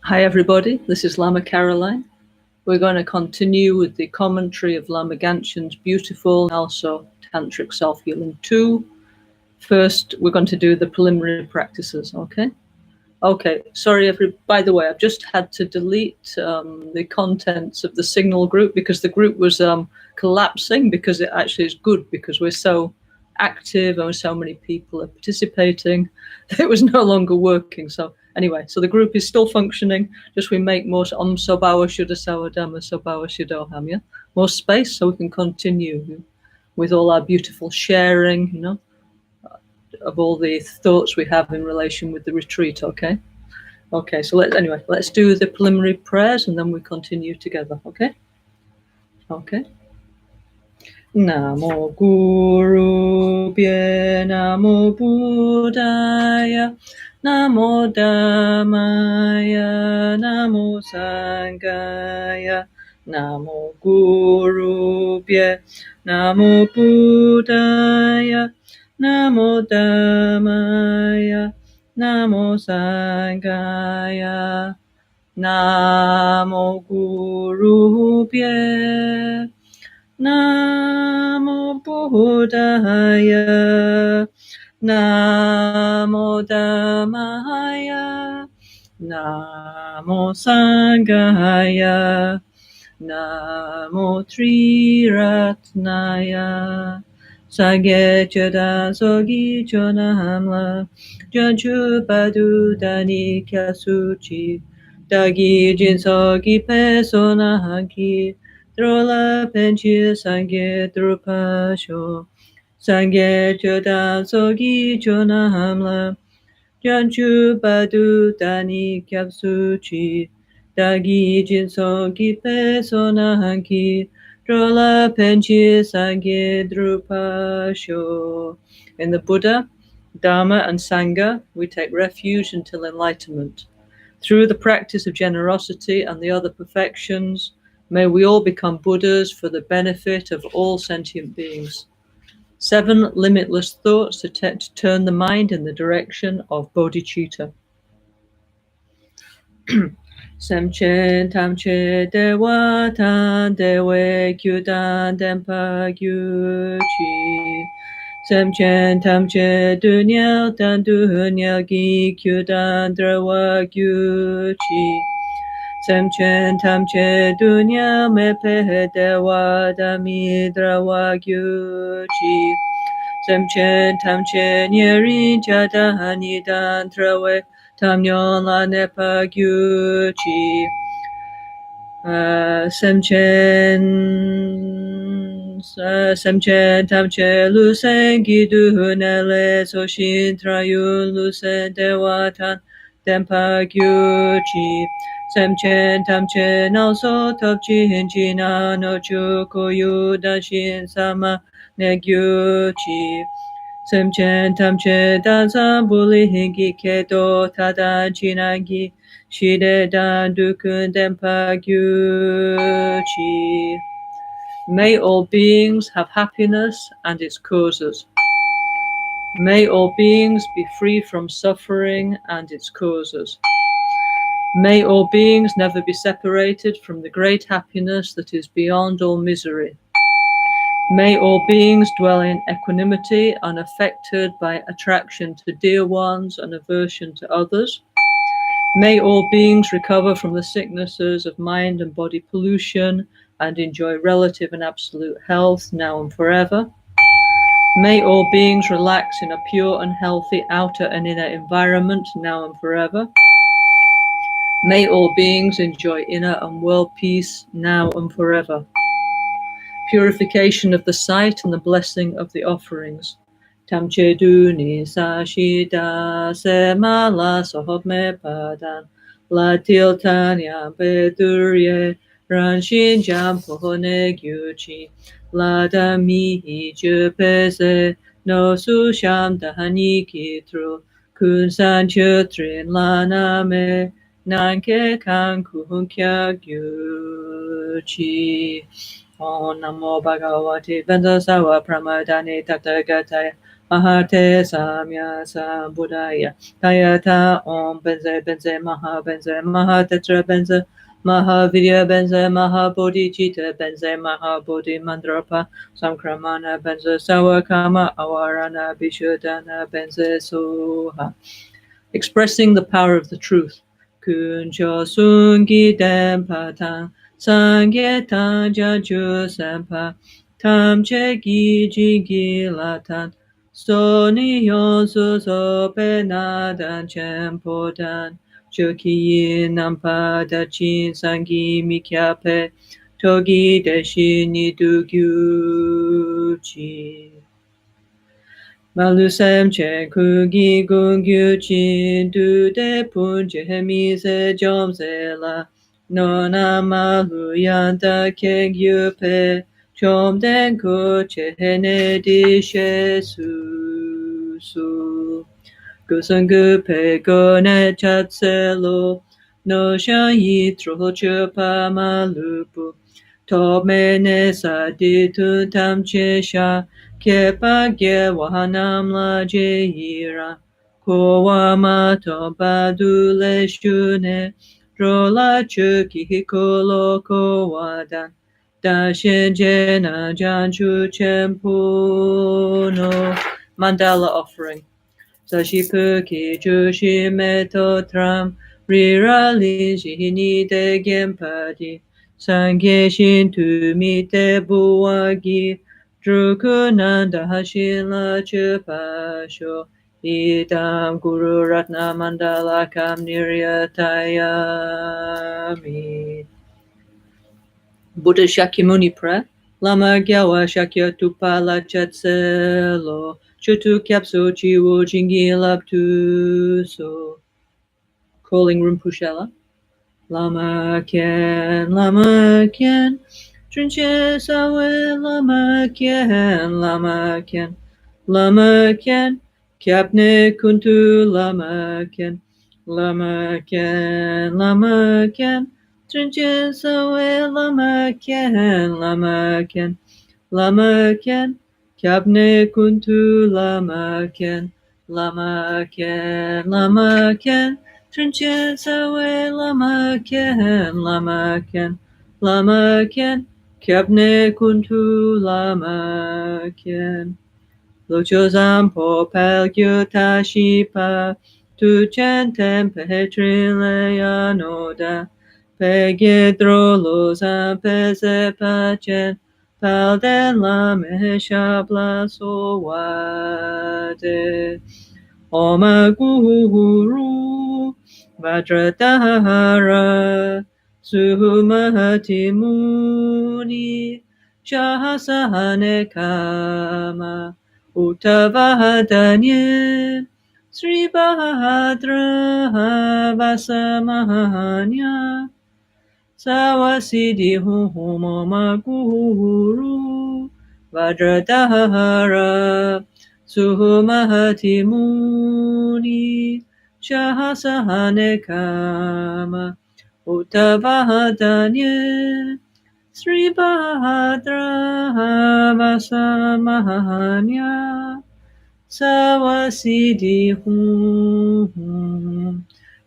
Hi everybody, this is Lama Caroline. We're going to continue with the commentary of Lama Gangchen's beautiful NgalSo Tantric Self-Healing 2. First, we're going to do the preliminary practices, okay? Okay, sorry, by the way, I've just had to delete the contents of the Signal group because the group was collapsing, because it actually is good because we're so active and so many people are participating. It was no longer working. So anyway, so the group is still functioning, just we make more Sobawa Shuddha Sawadama Sobawa Shuddhoham, yeah? More space so we can continue with all our beautiful sharing, you know, of all the thoughts we have in relation with the retreat, okay? Okay, so let's do the preliminary prayers and then we continue together, okay? Okay. Namo Guru Bhye, Namo Buddhaya, Namo Dhammaya, Namo Sanghaya, Namo Guru Bhye, Namo Buddhaya, Namo Dhammaya, Namo Sanghaya, Namo Guru Bhye, Namo Buddhaya, Namo Dhammaya, Namo Sanghaya, Namo Triratnaya, Sangye Chada Sogi Chonahamla, Janchu Padu Dani Kyasuchi, Dagi Jinsogi Pesona Hanki, Drola Penchir Sangye Drupasho, Sangye Chada Sogi Chonahamla, Janchu Padu Dani Kyasuchi, Dagi Jinso Gipe Sonahanki, Drola Penchi Sangye Drupasho. In the Buddha, Dharma, and Sangha, we take refuge until enlightenment. Through the practice of generosity and the other perfections, may we all become Buddhas for the benefit of all sentient beings. 7 limitless thoughts to turn the mind in the direction of bodhicitta. Semchen tamche dewa tan dewe kyudan denpa gyuchi. Semchen tamche dunyal tan dunyal gi kyudan drawa gyuchi. Semchen tamche dunyal mepe dewa dami drawa gyuchi. Semchen tamche nyeri jada hanidan trawe tamnyon la nepa gyuchi. Semchen tamche lusen gidu nele soshin trayun lusen dewatan dempa gyuchi. Semchen tamche NgalSo topchin jina no chukoyu danshin sama negyuchi. Semchen tamche dansan buli hingi keto tadan chinangi shide dan dukun denpa gyuchi. May all beings have happiness and its causes. May all beings be free from suffering and its causes. May all beings never be separated from the great happiness that is beyond all misery. May all beings dwell in equanimity, unaffected by attraction to dear ones and aversion to others. May all beings recover from the sicknesses of mind and body pollution and enjoy relative and absolute health now and forever. May all beings relax in a pure and healthy outer and inner environment now and forever. May all beings enjoy inner and world peace now and forever. Purification of the sight and the blessing of the offerings. Tamche duni sashida semala sohobme padan la tiltanya bedurye ranshin jampone gyuchi la dami jupese no susham dahani kitro kun san chutrin la name nanke kan kuhunkya gyuchi. Om Namo Bhagavate Vendasawa Pramadane Tathagata Mahate Samya Sambuddhaya Tayata Om Benze Benze Maha Benze Mahatetra Benze Mahavidya Benze Mahabodhicitta Benze Mahabodhi Mandrapa Samkramana Benze Sawakama Awarana Vishuddhana Benze Soha. Expressing the power of the truth. Kuncho Sungi Dempatang Sangye Jaju Sempa Tamche Giji Latan Stoni Yonsu Sopenadan Chempodan Choki Nampa Dachin Sangi Mikyape Togi Deshini Dugyuchi Malusem Chen Kugi Gungyu Chin Du De Punje Hemise Jomse La Nona Malu Yanta Keng Yupe Chom Den Ko Chehene Di She Su Gusangu Pe Gone Chatselo No Shan Yi Tro Chupa Malupu Tomene Saditu Tam Chesha Kepa Ge Wahanam La Jeira Kowa Mato Badule Shune Drola Chuki Hikolo Kowadan Dashin Jena Janchu Chempuno Mandala Offering Sashipuki Jushi Metotram Rirali Shihini De Gempadi Sangye Shintu Mite Buwagi Drukunanda Hashila Chupasho Idam Guru Ratna Mandala Kam Niryatayami Buddha Shakyamuni prayer. Lama Gyawa Shakya Tupala Chatselo Chutu Kyapso Chiwo Jingi Labtu So Calling Rinpochela. Lama Kien Trinche Sawe Lama Kien Kyapne Kuntu Lama Kien Trinche Sawe Lama Kien Kyapne Kuntu Lama Kien Trinche Sawe Lama Kien Kyapne Kuntu Lama Kien Locho Zampo Pelgyu Tashipa Tu Chentem Petrile Anoda Pegedro Lozan Pese Pachen Palden La Mehesha Blaso Wade Oma Guru Vajradhara Suhumati Muni Shahasahane Kama Uttavadanye Sri Bahadra Vasamahanya Sawasidi Humoma Guru Vajradhara Suhumati Muni Shahasahane Kama Uttavadanye Sri Bahadra Vasamahanya Sawasidi Hum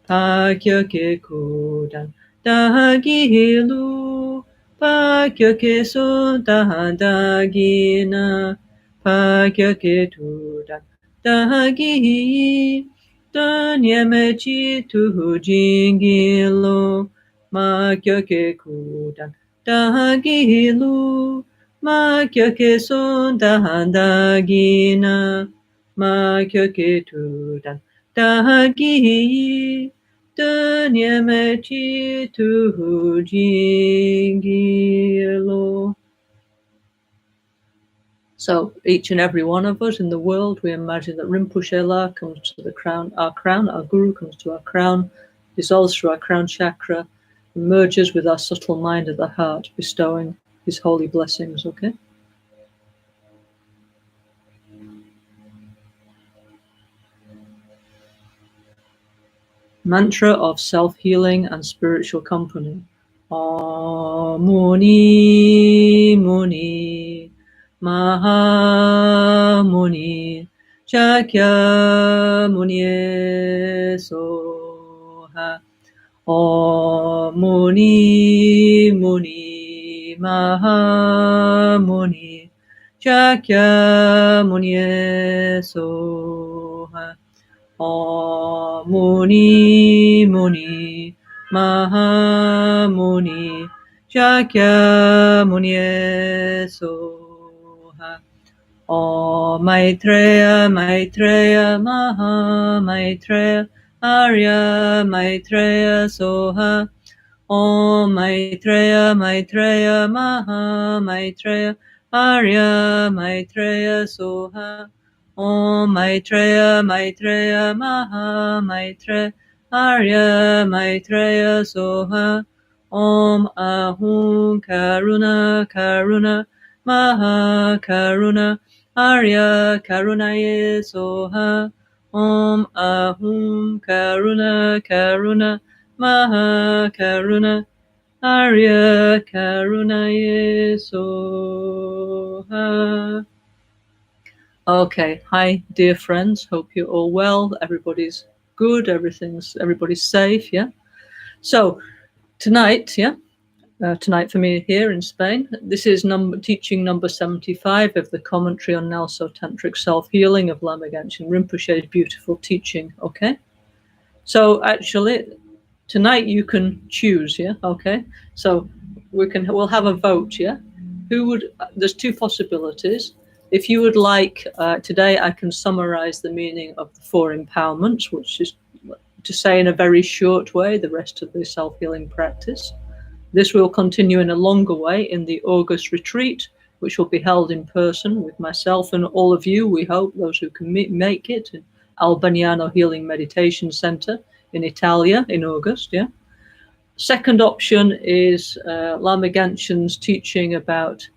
Pakya Ke Kodan Dahagilu Pakya Ke Sodan Dagina Pakya Ke Tudan Dagi Danyamechi Tuhujingilo Makya Ke Kudan Dagilu Makya Ke Sodan Dagina Makya Ke Tudan Dagi Danyamechi Tuhujingilo. So each and every one of us in the world, we imagine that Rinpoche comes to the crown, our Guru comes to our crown, dissolves through our crown chakra, merges with our subtle mind at the heart, bestowing his holy blessings, okay? Mantra of self-healing and spiritual company. Om Muni Muni Maha Muni Shakyamuni Soha. Om Muni Muni Maha Muni Shakyamuni Soha. Om Muni Muni Maha Muni Shakyamuni Soha. Om Maitreya Maitreya Maha Maitreya Arya Maitreya Soha. Om Maitreya Maitreya Maha Maitreya Arya Maitreya Soha. Om Maitreya Maitreya Maha Maitreya Arya Maitreya Soha. Om Ahum Karuna Karuna Maha Karuna Arya Karunaye Soha. Om Ahum Karuna Karuna Maha Karuna Arya Karunaye Soha. Okay, hi dear friends, hope you're all well, everybody's good, everybody's safe, yeah? So tonight, tonight for me here in Spain, this is teaching number 75 of the commentary on NgalSo Tantric Self-Healing of Lama Caroline Rinpoche's beautiful teaching, okay? So actually, tonight you can choose, yeah, okay? So we'll have a vote, yeah? There's two possibilities. If you would like, today I can summarize the meaning of the 4 empowerments, which is to say in a very short way the rest of the self-healing practice. This will continue in a longer way in the August retreat, which will be held in person with myself and all of you, we hope, those who can make it, in Albagnano Healing Meditation Center in Italia in August, yeah. Second option is Lama Genshin's teaching about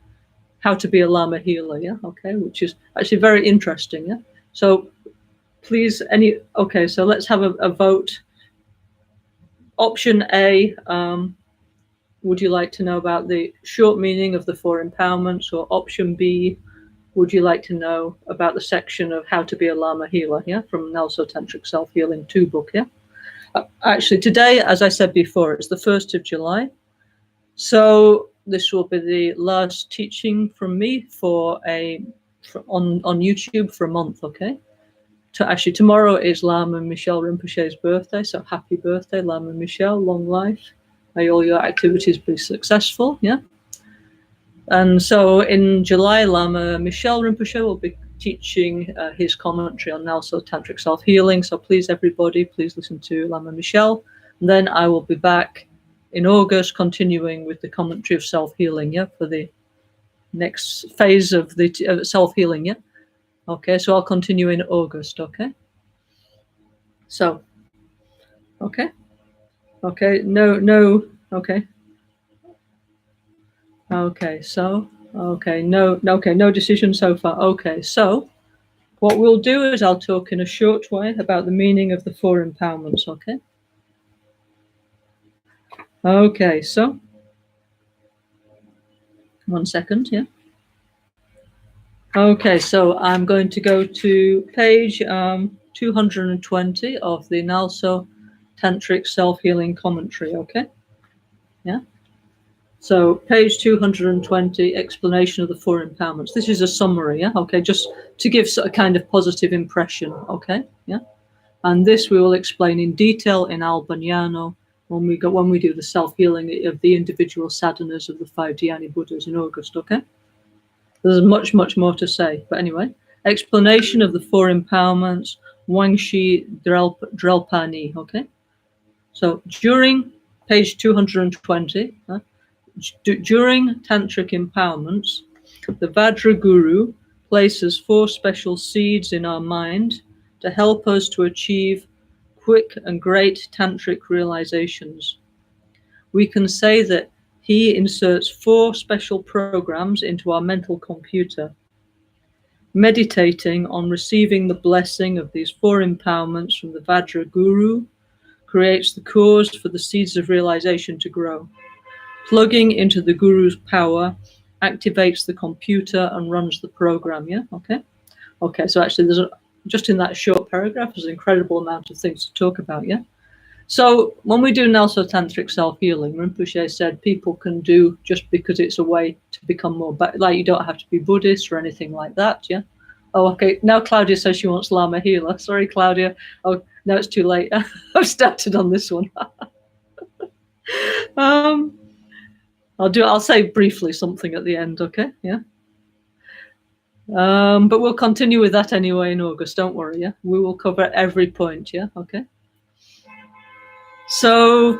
how to be a Lama healer, yeah, okay, which is actually very interesting, yeah. So please, okay, so let's have a vote. Option A, would you like to know about the short meaning of the 4 empowerments? Or option B, would you like to know about the section of how to be a Lama healer, yeah, from NgalSo Tantric Self-Healing 2 book, yeah? Actually, today, as I said before, it's the 1st of July. So this will be the last teaching from me on YouTube for a month, okay? Actually, tomorrow is Lama Michelle Rinpoche's birthday, so happy birthday, Lama Michelle, long life. May all your activities be successful, yeah? And so in July, Lama Michelle Rinpoche will be teaching his commentary on NgalSo Tantric Self-Healing. So please, everybody, please listen to Lama Michelle. And then I will be back in August, continuing with the commentary of self-healing, yeah, for the next phase of the self-healing, yeah. Okay, so I'll continue in August, okay? So, okay, no, okay. Okay, so, no decision so far. Okay, so what we'll do is I'll talk in a short way about the meaning of the 4 empowerments, okay? Okay, so, 1 second, yeah? Okay, so I'm going to go to page 220 of the NgalSo Tantric Self-Healing Commentary, okay? Yeah? So page 220, explanation of the 4 empowerments. This is a summary, yeah? Okay, just to give a kind of positive impression, okay? Yeah? And this we will explain in detail in Albagnano when we do the self-healing of the individual sadhanas of the 5 Dhyani Buddhas in August, okay? There's much more to say, but anyway. Explanation of the 4 empowerments, Wangshi Drelpani, okay? So during page 220, during tantric empowerments, the Vajra Guru places 4 special seeds in our mind to help us to achieve quick and great tantric realizations. We can say that he inserts 4 special programs into our mental computer. Meditating on receiving the blessing of these 4 empowerments from the Vajra Guru creates the cause for the seeds of realization to grow. Plugging into the Guru's power activates the computer and runs the program, yeah? Okay, so actually just in that short paragraph, there's an incredible amount of things to talk about, yeah? So when we do NgalSo Tantric Self-Healing, Rinpoche said people can do just because it's a way to become more, like you don't have to be Buddhist or anything like that, yeah? Oh, okay. Now Claudia says she wants Lama Healer. Sorry, Claudia. Oh, no, it's too late. I've started on this one. I'll say briefly something at the end, okay? Yeah. But we'll continue with that anyway in August. Don't worry, yeah? We will cover every point, yeah? Okay. So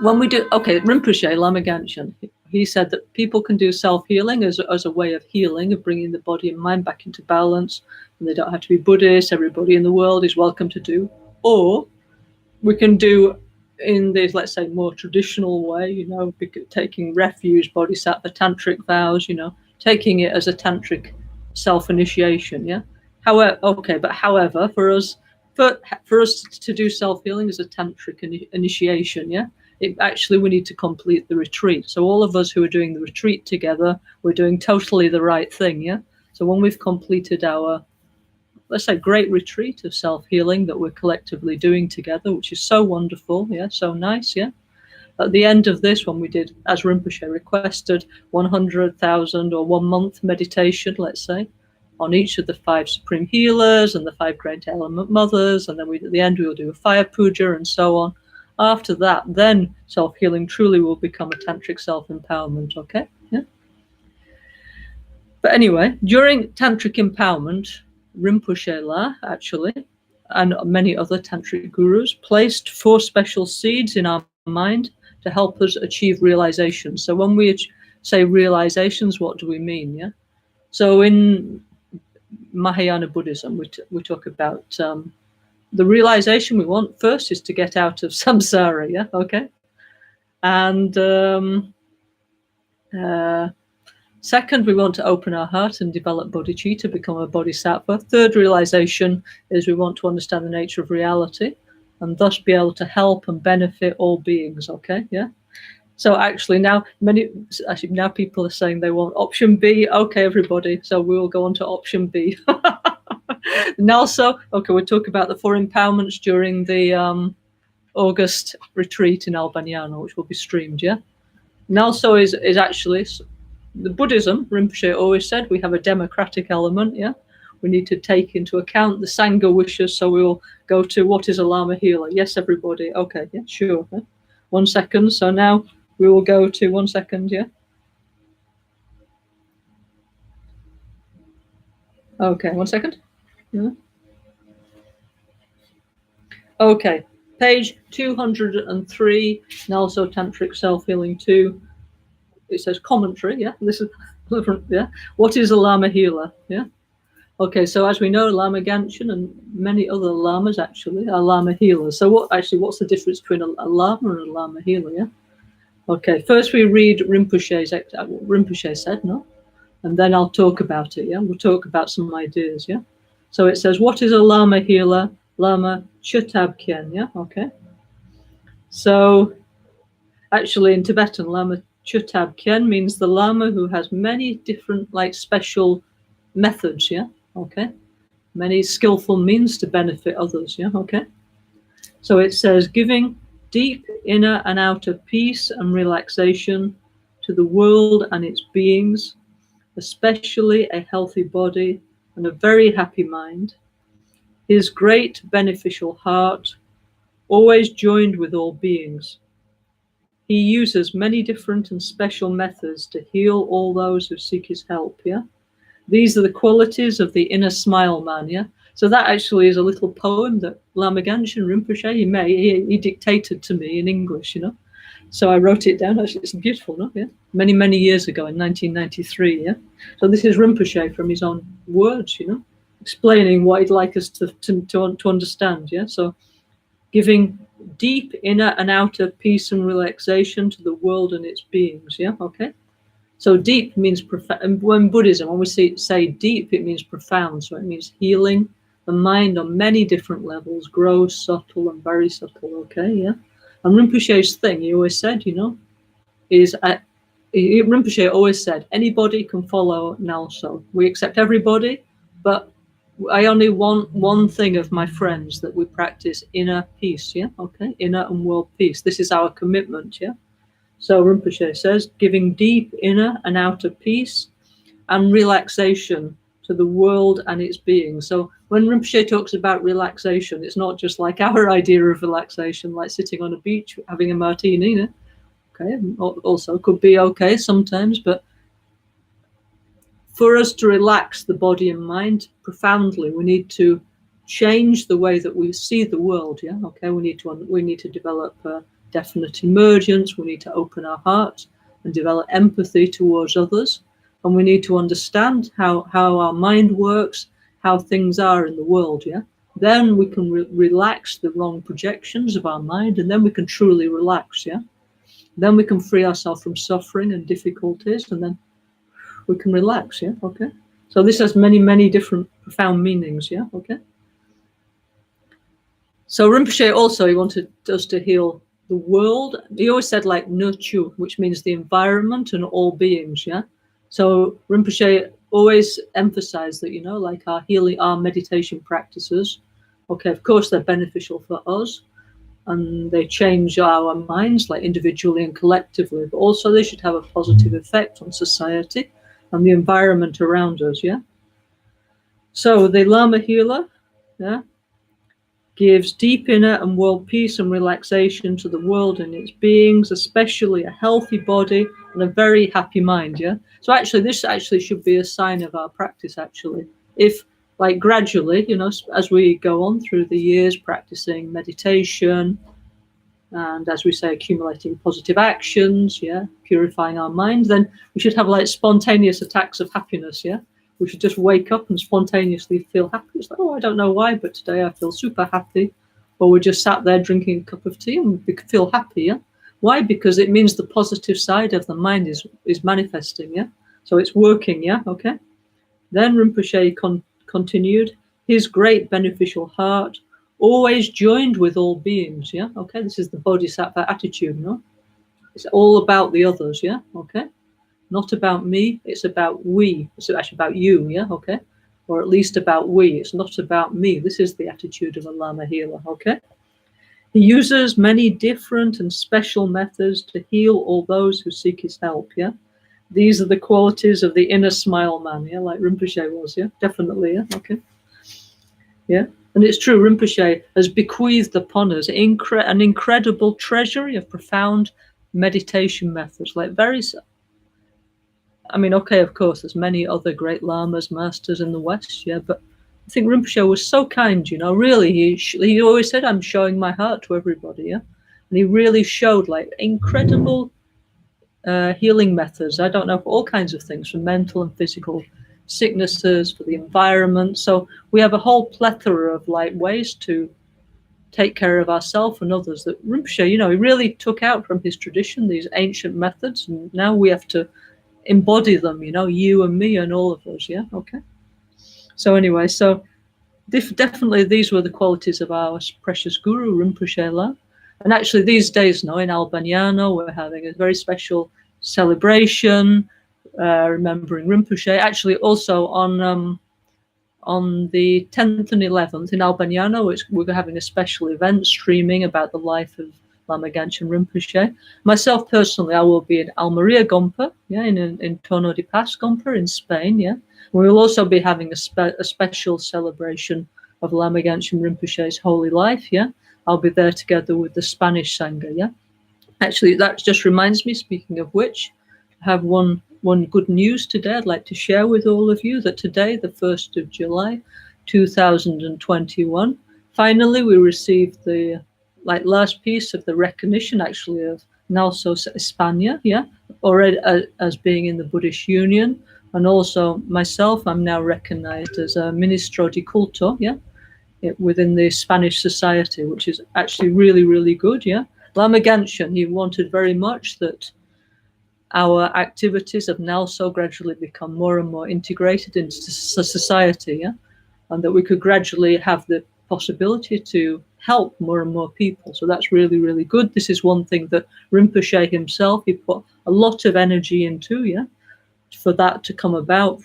when we do, okay, Rinpoche, Lama Gangchen, he said that people can do self-healing as a way of healing, of bringing the body and mind back into balance. And they don't have to be Buddhist. Everybody in the world is welcome to do. Or we can do in this, let's say, more traditional way, you know, taking refuge, bodhisattva, tantric vows, you know, taking it as a tantric self-initiation, yeah? However, for us to do self-healing as a tantric initiation, yeah, we need to complete the retreat. So all of us who are doing the retreat together, we're doing totally the right thing, yeah? So when we've completed our, let's say, great retreat of self-healing that we're collectively doing together, which is so wonderful, yeah, so nice, yeah? At the end of this, when we did, as Rinpoche requested, 100,000 or 1 month meditation, let's say, on each of the 5 supreme healers and the 5 great element mothers, and then at the end we will do a fire puja and so on. After that, then self-healing truly will become a tantric self-empowerment, okay? Yeah. But anyway, during tantric empowerment, Rinpoche La, actually, and many other tantric gurus placed 4 special seeds in our mind to help us achieve realization. So when we say realizations, what do we mean? Yeah. So in Mahayana Buddhism, we talk about the realization we want first is to get out of samsara. Yeah. Okay. And second, we want to open our heart and develop bodhicitta, become a bodhisattva. Third realization is we want to understand the nature of reality and thus be able to help and benefit all beings, okay? Yeah. So actually now people are saying they want option B. Okay, everybody. So we will go on to option B. NgalSo, okay, we'll talk about the 4 empowerments during the August retreat in Albaniano, which will be streamed, yeah? NgalSo is actually the Buddhism. Rinpoche always said we have a democratic element, yeah? We need to take into account the Sangha wishes, so we will go to what is a Lama healer. Yes, everybody. Okay, yeah, sure. Yeah. 1 second. So now we will go to 1 second, yeah? Okay, 1 second. Yeah. Okay, page 203, NgalSo Tantric Self-Healing 2. It says commentary, yeah? This is, yeah? What is a Lama healer, yeah? Okay, so as we know, Lama Gangchen and many other lamas actually are Lama healers. So what's the difference between a lama and a Lama healer, yeah? Okay, first we read what Rinpoche said, no? And then I'll talk about it, yeah? We'll talk about some ideas, yeah? So it says, what is a Lama healer? Lama Chutabkyen, yeah? Okay. So actually in Tibetan, Lama Chutabkyen means the Lama who has many different, special methods, yeah? Okay. Many skillful means to benefit others, yeah? Okay. So it says, giving deep inner and outer peace and relaxation to the world and its beings, especially a healthy body and a very happy mind, his great beneficial heart, always joined with all beings. He uses many different and special methods to heal all those who seek his help, yeah? These are the qualities of the inner smile man, yeah? So that actually is a little poem that Lama Gangchen Rinpoche, he dictated to me in English, you know? So I wrote it down. Actually, it's beautiful, no? Yeah? Many, many years ago in 1993, yeah? So this is Rinpoche from his own words, you know? Explaining what he'd like us to understand, yeah? So giving deep inner and outer peace and relaxation to the world and its beings, yeah? Okay? So deep means profound. When Buddhism, when we say deep, it means profound. So it means healing the mind on many different levels, gross, subtle, and very subtle. Okay, yeah. And Rinpoche's thing, he always said, you know, is Rinpoche always said, anybody can follow NgalSo. We accept everybody, but I only want one thing of my friends, that we practice inner peace, yeah, okay, inner and world peace. This is our commitment, yeah. So Rinpoche says, giving deep inner and outer peace and relaxation to the world and its being. So when Rinpoche talks about relaxation, it's not just like our idea of relaxation, like sitting on a beach having a martini, you know? Okay, also could be okay sometimes, but for us to relax the body and mind profoundly, we need to change the way that we see the world. Yeah, okay. We need to develop a definite emergence. We need to open our hearts and develop empathy towards others, and we need to understand how our mind works, how things are in the world. Yeah, then we can relax the wrong projections of our mind, and then we can truly relax. Yeah, then we can free ourselves from suffering and difficulties, and then we can relax, yeah, okay. So this has many, many different profound meanings, yeah, okay. So Rinpoche also, he wanted us to heal the world. He always said like nurture, which means the environment and all beings, yeah. So Rinpoche always emphasized that, you know, like our healing, our meditation practices, okay, of course they're beneficial for us and they change our minds, like individually and collectively, but also they should have a positive effect on society and the environment around us, yeah. So the Lama healer, yeah, gives deep inner and world peace and relaxation to the world and its beings, especially a healthy body and a very happy mind, yeah. So actually, this actually should be a sign of our practice, actually. If, like, gradually, you know, as we go on through the years practicing meditation, and as we say, accumulating positive actions, yeah, purifying our minds, then we should have like spontaneous attacks of happiness, yeah. We should just wake up and spontaneously feel happy. It's like, oh, I don't know why, but today I feel super happy. Or we just sat there drinking a cup of tea and we feel happy, yeah. Why? Because it means the positive side of the mind is manifesting, yeah. So it's working, yeah, okay. Then Rinpoche continued, his great beneficial heart, always joined with all beings, yeah, okay. This is the bodhisattva attitude, no? It's all about the others, yeah, okay. Not about me, it's about we. It's actually about you, yeah, okay. Or at least about we. It's not about me. This is the attitude of a Lama healer, okay. He uses many different and special methods to heal all those who seek his help, yeah. These are the qualities of the inner smile man, yeah, like Rinpoche was, yeah, definitely, yeah, okay. Yeah, and it's true, Rinpoche has bequeathed upon us an incredible treasury of profound meditation methods, like I mean, okay, of course, there's many other great lamas, masters in the West, yeah, but I think Rinpoche was so kind, you know, really, he always said, I'm showing my heart to everybody, yeah, and he really showed, like, incredible healing methods, I don't know, for all kinds of things, from mental and physical sicknesses, for the environment. So we have a whole plethora of like ways to take care of ourselves and others that Rinpoche, you know, he really took out from his tradition, these ancient methods, and now we have to embody them, you know, you and me and all of us, yeah, okay. So anyway, so definitely these were the qualities of our precious guru, Rinpoche La. And actually these days now in Albaniano, we're having a very special celebration, remembering Rinpoche. Actually also on the 10th and 11th in Albaniano, we're having a special event streaming about the life of Lama Ganchen Rinpoche. Myself personally, I will be in Almeria Gompa, yeah, in Torno de Paz Gompa in Spain, yeah. We will also be having a special celebration of Lama Ganchen Rinpoche's holy life, yeah. I'll be there together with the Spanish Sangha, yeah. Actually, that just reminds me, speaking of which, I have one good news today I'd like to share with all of you, that today, the 1st of July, 2021, finally we received the last piece of the recognition, actually, of NgalSo España, yeah, already as being in the Buddhist Union, and also myself, I'm now recognized as a Ministro de Culto, yeah, within the Spanish society, which is actually really, really good, yeah. Lama Ganchen, he wanted very much that our activities of NgalSo gradually become more and more integrated into society, yeah, and that we could gradually have the possibility to help more and more people. So that's really, really good. This is one thing that Rinpoche himself, he put a lot of energy into, yeah, for that to come about.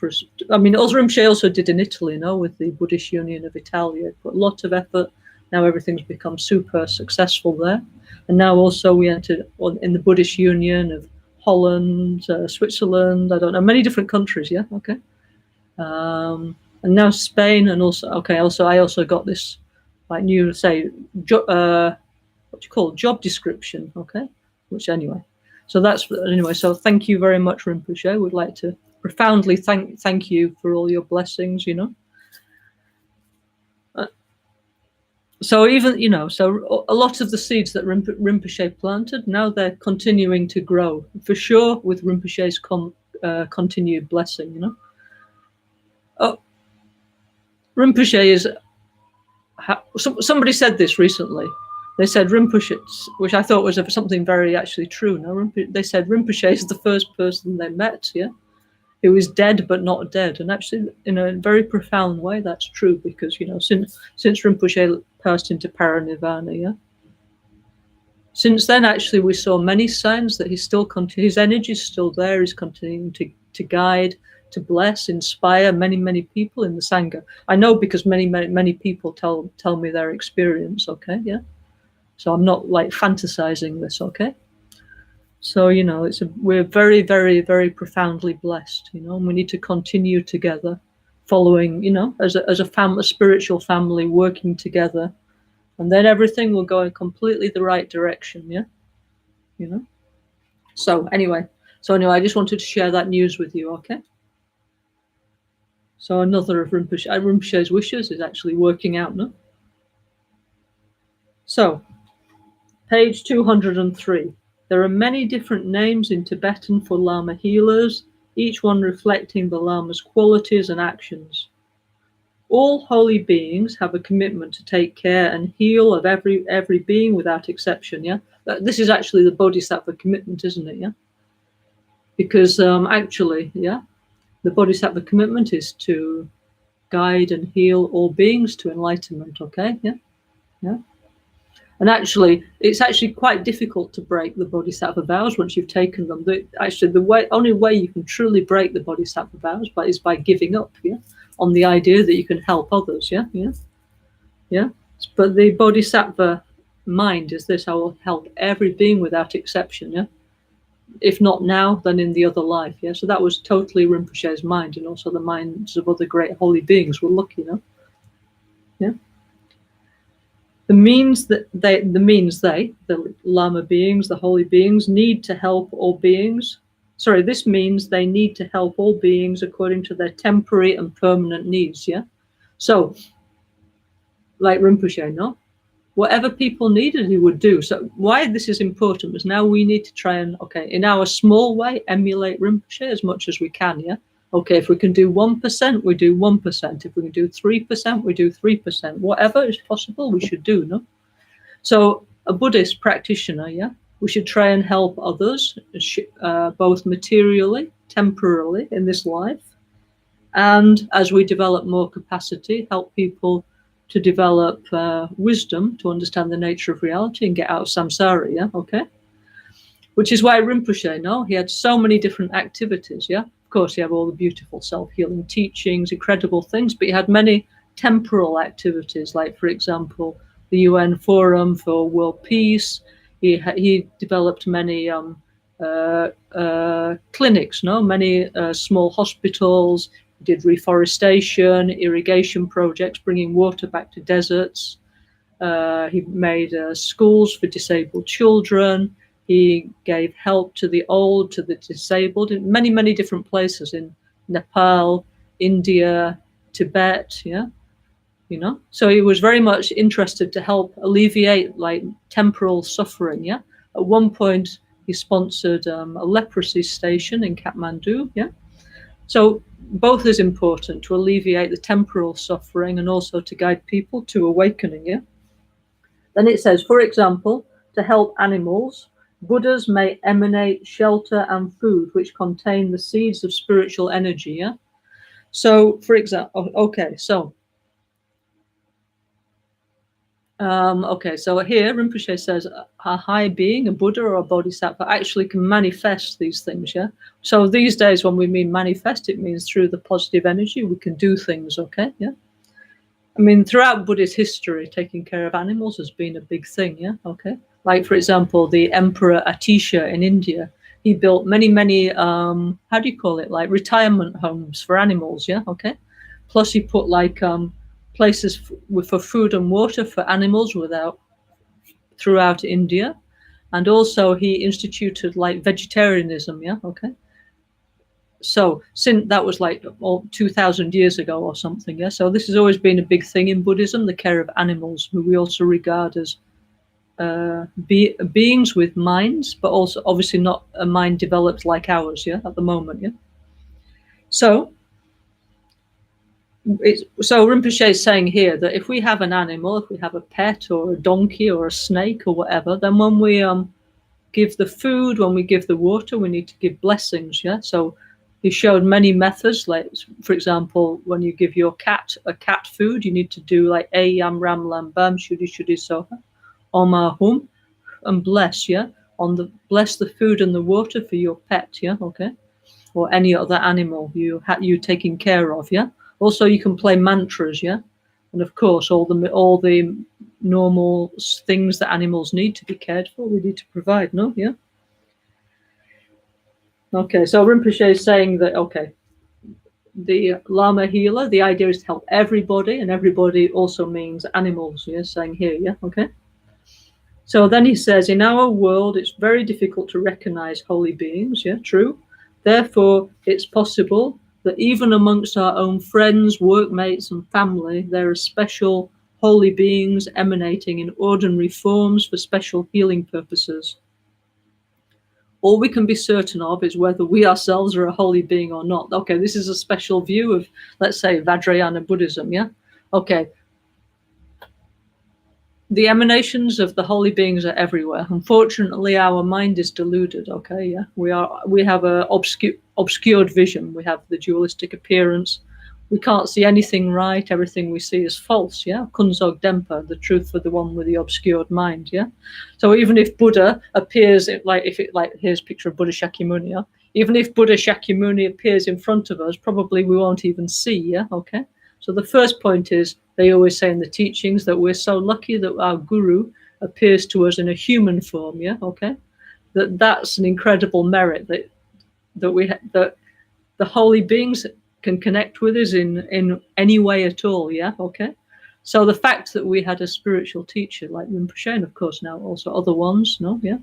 I mean, Rinpoche also did in Italy, you know, with the Buddhist Union of Italia. Put a lot of effort. Now everything's become super successful there. And now also we entered in the Buddhist Union of Holland, Switzerland, I don't know, many different countries, yeah, okay. And now Spain, and also, okay, also I also got this, like, new, say, what do you call it? Job description, okay, which anyway. So that's, anyway, so thank you very much, Rinpoche. We'd like to profoundly thank you for all your blessings, you know. So even, you know, so a lot of the seeds that Rinpoche planted, now they're continuing to grow, for sure, with Rinpoche's continued blessing, you know. Oh, Rinpoche is, somebody said this recently. They said Rinpoche, which I thought was something very actually true. No, they said Rinpoche is the first person they met, yeah, who is dead but not dead. And actually, in a very profound way, that's true, because, you know, since Rinpoche passed into paranirvana, yeah, since then, actually, we saw many signs that he's still his energy is still there. He's continuing to guide, to bless, inspire many people in the Sangha. I know, because many people tell me their experience, okay, yeah. So I'm not like fantasizing this, okay? So, you know, we're very profoundly blessed, you know, and we need to continue together, following, you know, as a spiritual family, working together, and then everything will go in completely the right direction, yeah, you know. So anyway, I just wanted to share that news with you, okay? So another of Rinpoche's wishes is actually working out, no? So, page 203. There are many different names in Tibetan for Lama healers, each one reflecting the Lama's qualities and actions. All holy beings have a commitment to take care and heal of every being without exception, yeah? This is actually the Bodhisattva commitment, isn't it, yeah? Because actually, yeah, the Bodhisattva commitment is to guide and heal all beings to enlightenment, okay, yeah? Yeah. And actually, it's actually quite difficult to break the Bodhisattva vows once you've taken them. The only way you can truly break the Bodhisattva vows is by giving up, yeah, on the idea that you can help others, yeah, yeah, yeah. But the Bodhisattva mind is this: I will help every being without exception, yeah. If not now, then in the other life, yeah. So that was totally Rinpoche's mind, and also the minds of other great holy beings were lucky, you know, yeah. The Lama beings, the holy beings, need to help all beings. Sorry, this means they need to help all beings according to their temporary and permanent needs, yeah? So, like Rinpoche, no? Whatever people needed, he would do. So why this is important is now we need to try and, okay, in our small way, emulate Rinpoche as much as we can, yeah? Okay, if we can do 1%, we do 1%. If we can do 3%, we do 3%. Whatever is possible, we should do, no? So a Buddhist practitioner, yeah, we should try and help others, both materially, temporarily in this life, and as we develop more capacity, help people to develop wisdom to understand the nature of reality and get out of samsara, yeah, okay? Which is why Rinpoche, no, he had so many different activities, yeah? Of course, he had all the beautiful self-healing teachings, incredible things, but he had many temporal activities, like, for example, the UN Forum for World Peace. He developed many clinics, no, many small hospitals. He did reforestation, irrigation projects, bringing water back to deserts. He made schools for disabled children. He gave help to the old, to the disabled, in many different places in Nepal, India, Tibet, yeah, you know. So he was very much interested to help alleviate like temporal suffering, yeah. At one point, he sponsored a leprosy station in Kathmandu, yeah. So both is important, to alleviate the temporal suffering and also to guide people to awakening, yeah. Then it says, for example, to help animals, Buddhas may emanate shelter and food which contain the seeds of spiritual energy, yeah? So, for example, okay, so Okay, so here Rinpoche says a high being, a Buddha or a Bodhisattva, actually can manifest these things, yeah? So these days when we mean manifest, it means through the positive energy, we can do things, okay, yeah? I mean, throughout Buddhist history, taking care of animals has been a big thing, yeah, okay? Like, for example, the Emperor Atisha in India, he built many, how do you call it, like retirement homes for animals, yeah, okay? Plus he put like places for food and water for animals throughout India. And also he instituted like vegetarianism, yeah, okay? So since that was like 2,000 years ago or something, yeah. So this has always been a big thing in Buddhism, the care of animals, who we also regard as beings with minds, but also obviously not a mind developed like ours, yeah, at the moment, yeah. So Rinpoche is saying here that if we have an animal, if we have a pet or a donkey or a snake or whatever, then when we give the food, when we give the water, we need to give blessings, yeah. So he showed many methods, like for example, when you give your cat a cat food, you need to do like a yam ram lam bam shudi shudi soha oma hum, and bless, yeah, bless the food and the water for your pet, yeah, okay, or any other animal you taking care of, yeah. Also you can play mantras, yeah, and of course all the normal things that animals need to be cared for, we need to provide, no, yeah. Okay, so Rinpoche is saying that, okay, the Lama healer, the idea is to help everybody, and everybody also means animals, yeah, saying here, yeah, okay. So then he says, in our world, it's very difficult to recognize holy beings, yeah, true. Therefore, it's possible that even amongst our own friends, workmates, and family, there are special holy beings emanating in ordinary forms for special healing purposes. All we can be certain of is whether we ourselves are a holy being or not. Okay, this is a special view of, let's say, Vajrayana Buddhism, yeah? Okay, the emanations of the holy beings are everywhere. Unfortunately, our mind is deluded, okay, yeah? We have a obscured vision. We have the dualistic appearance. We can't see anything right. Everything we see is false, yeah? Kunzog Dempa, the truth for the one with the obscured mind, yeah? So even if Buddha appears, here's a picture of Buddha Shakyamuni, yeah? Even if Buddha Shakyamuni appears in front of us, probably we won't even see, yeah, okay? So the first point is, they always say in the teachings that we're so lucky that our guru appears to us in a human form, yeah, okay? That's an incredible merit that the holy beings can connect with us in any way at all, yeah, okay? So the fact that we had a spiritual teacher like Rinpoche, and of course now also other ones, no, yeah,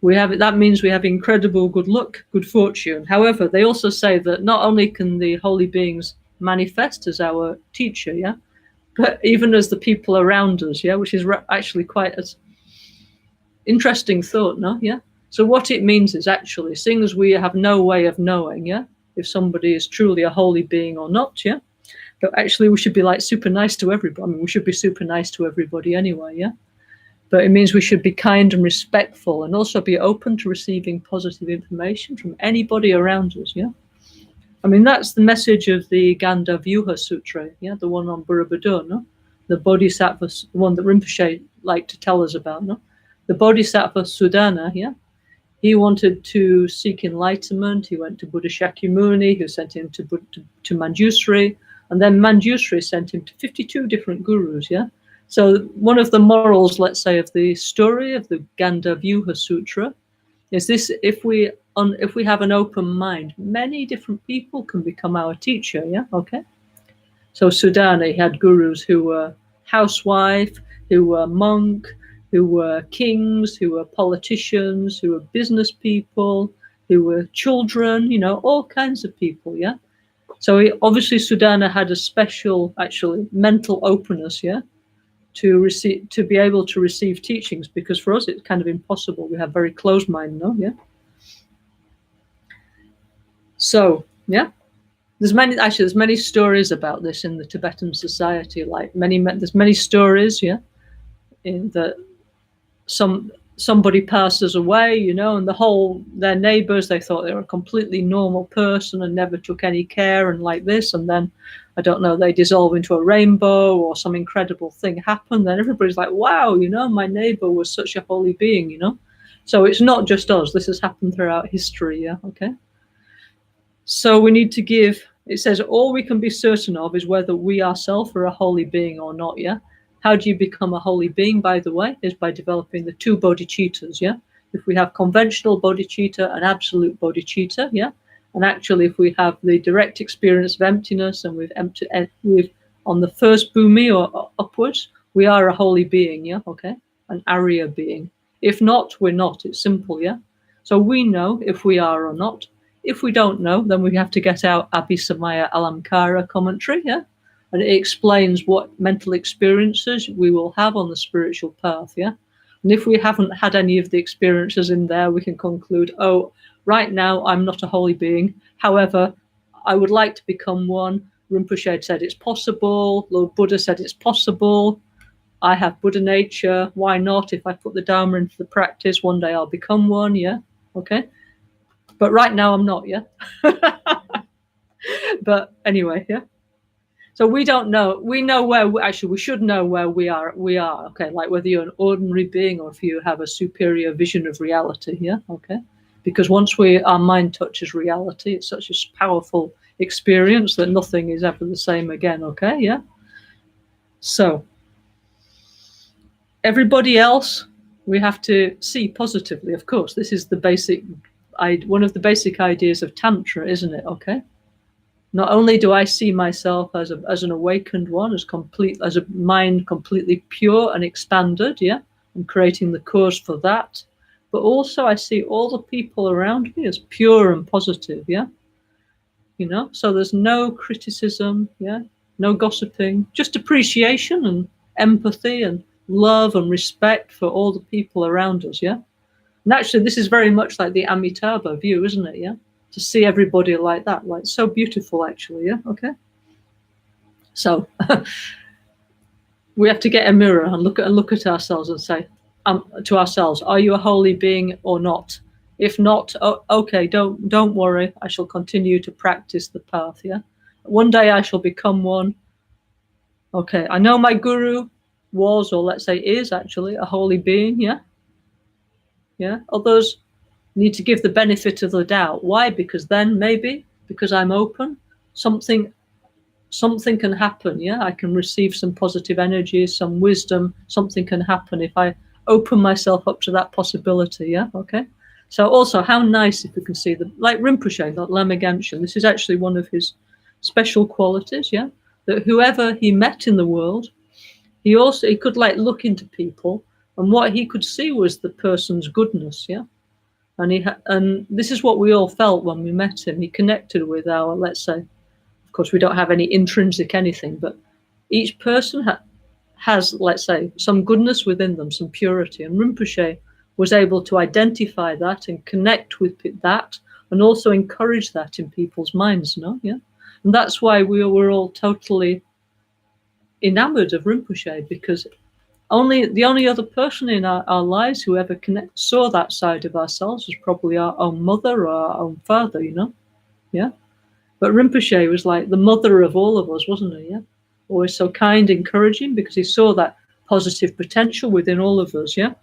that means we have incredible good luck, good fortune. However, they also say that not only can the holy beings manifest as our teacher, yeah, but even as the people around us, yeah, which is actually quite an interesting thought, no, yeah. So what it means is actually, seeing as we have no way of knowing, yeah, if somebody is truly a holy being or not, yeah, but actually we should be like super nice to everybody. I mean, we should be super nice to everybody anyway, yeah. But it means we should be kind and respectful, and also be open to receiving positive information from anybody around us, yeah. I mean, that's the message of the Ganda Vyuha Sutra, yeah, the one on Burabadur, no? The Bodhisattva, the one that Rinpoche liked to tell us about, no? The Bodhisattva Sudana, yeah, he wanted to seek enlightenment. He went to Buddha Shakyamuni, who sent him to Manjusri, and then Manjusri sent him to 52 different gurus, yeah? So one of the morals, let's say, of the story of the Ganda Vyuha Sutra is this: if we have an open mind, many different people can become our teacher, yeah, okay? So Sudana had gurus who were housewife, who were monk, who were kings, who were politicians, who were business people, who were children, you know, all kinds of people, yeah? So obviously Sudana had a special, actually, mental openness, yeah, to be able to receive teachings, because for us it's kind of impossible. We have very closed mind, no, yeah? So, yeah, there's many stories about this in the Tibetan society. Like there's many stories, yeah, in that somebody passes away, you know, and their neighbors, they thought they were a completely normal person and never took any care and like this, and then I don't know, they dissolve into a rainbow or some incredible thing happened, then everybody's like, wow, my neighbor was such a holy being, So it's not just us. This has happened throughout history, yeah, okay? So we need to give, it says, all we can be certain of is whether we ourselves are a holy being or not, yeah? How do you become a holy being, by the way, is by developing the two bodhicittas, yeah? If we have conventional bodhicitta and absolute bodhicitta, yeah? And actually, if we have the direct experience of emptiness and we've on the first bhumi or upwards, we are a holy being, yeah? Okay? An Arya being. If not, we're not. It's simple, yeah? So we know if we are or not. If we don't know, then we have to get out Abhisamaya Alamkara commentary, yeah? And it explains what mental experiences we will have on the spiritual path, yeah? And if we haven't had any of the experiences in there, we can conclude, oh, right now I'm not a holy being. However, I would like to become one. Rinpoche said it's possible. Lord Buddha said it's possible. I have Buddha nature. Why not? If I put the Dharma into the practice, one day I'll become one, yeah? Okay? But right now I'm not, yeah? But anyway, yeah? So we don't know. We know where, we should know where we are, okay? Like whether you're an ordinary being or if you have a superior vision of reality, yeah? Okay? Because once our mind touches reality, it's such a powerful experience that nothing is ever the same again, okay? Yeah? So everybody else, we have to see positively, of course. This is one of the basic ideas of Tantra, isn't it? Okay. Not only do I see myself as an awakened one, as a mind completely pure and expanded, yeah, and creating the cause for that, but also I see all the people around me as pure and positive, yeah. So there's no criticism, yeah, no gossiping, just appreciation and empathy and love and respect for all the people around us, yeah. And actually, this is very much like the Amitabha view, isn't it? Yeah, to see everybody like that, like so beautiful, actually. Yeah, okay. So we have to get a mirror and look at ourselves and say to ourselves, "Are you a holy being or not? If not, okay, don't worry. I shall continue to practice the path. Yeah, one day I shall become one. Okay, I know my guru was, or let's say is, actually a holy being. Yeah, yeah. Others need to give the benefit of the doubt. Why? Because then maybe, because I'm open, something can happen. Yeah, I can receive some positive energy, some wisdom. Something can happen if I open myself up to that possibility. Yeah, okay. So also, how nice if we can see like Rinpoche, like Lama Caroline. This is actually one of his special qualities. Yeah, that whoever he met in the world, he could like look into people, and what he could see was the person's goodness. Yeah. And this is what we all felt when we met him. He connected with our, let's say, of course, we don't have any intrinsic anything, but each person has, let's say, some goodness within them, some purity. And Rinpoche was able to identify that and connect with that, and also encourage that in people's minds, yeah? And that's why we were all totally enamored of Rinpoche, because the only other person in our lives who ever saw that side of ourselves was probably our own mother or our own father, yeah. But Rinpoche was like the mother of all of us, wasn't he? Yeah, always so kind, encouraging, because he saw that positive potential within all of us. Yeah.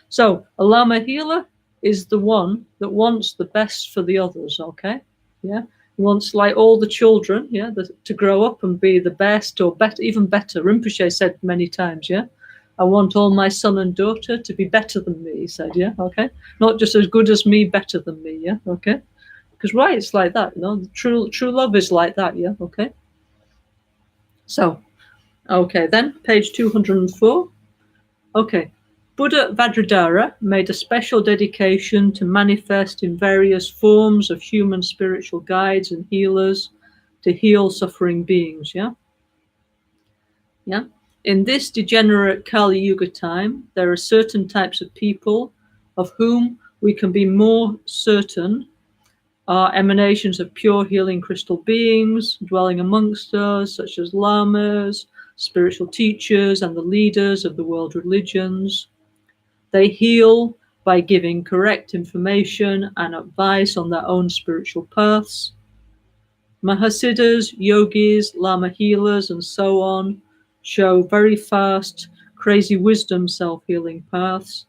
So a Lama healer is the one that wants the best for the others. Okay. Yeah. He wants, like all the children, yeah, to grow up and be the best or better, even better. Rinpoche said many times, yeah, I want all my son and daughter to be better than me. He said, yeah, okay, not just as good as me, better than me. Yeah, okay. Because right, it's like that, true love is like that, yeah, okay. So, okay, then page 204. Okay, Buddha Vajradhara made a special dedication to manifest in various forms of human spiritual guides and healers to heal suffering beings, yeah. In this degenerate Kali Yuga time, there are certain types of people of whom we can be more certain are emanations of pure healing crystal beings dwelling amongst us, such as lamas, spiritual teachers, and the leaders of the world religions. They heal by giving correct information and advice on their own spiritual paths. Mahasiddhas, yogis, Lama healers, and so on show very fast, crazy wisdom self-healing paths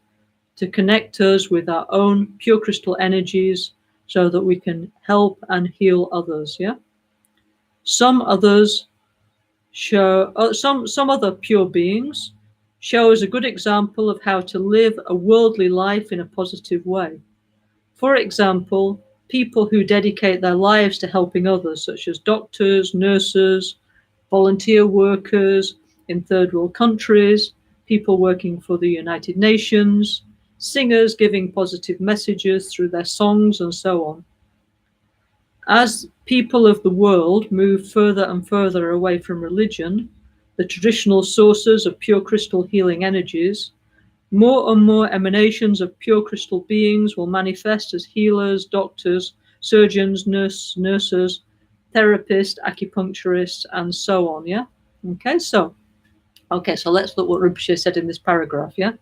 to connect us with our own pure crystal energies so that we can help and heal others. Yeah. Some others show, some other pure beings show us a good example of how to live a worldly life in a positive way. For example, people who dedicate their lives to helping others, such as doctors, nurses, volunteer workers in third world countries, people working for the United Nations, singers giving positive messages through their songs, and so on. As people of the world move further and further away from religion, the traditional sources of pure crystal healing energies, more and more emanations of pure crystal beings will manifest as healers, doctors, surgeons, nurses, therapists, acupuncturists, and so on. Yeah. Okay. So let's look what Rinpoche said in this paragraph. Yeah.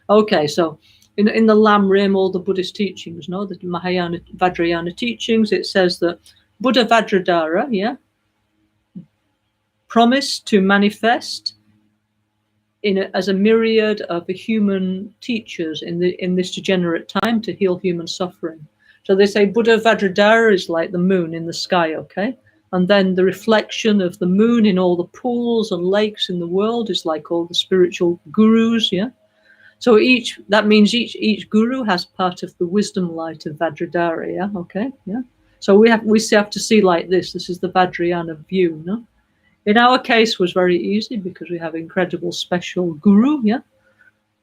Okay. So in the Lam Rim, all the Buddhist teachings, no, the Mahayana Vajrayana teachings, it says that Buddha Vajradhara, yeah, promised to manifest as a myriad of the human teachers in this degenerate time to heal human suffering. So they say Buddha Vajradhara is like the moon in the sky, okay? And then the reflection of the moon in all the pools and lakes in the world is like all the spiritual gurus, yeah? So that means each guru has part of the wisdom light of Vajradhara, yeah? Okay, yeah? So we have to see like this. This is the Vajrayana view, no? In our case, was very easy because we have incredible special guru,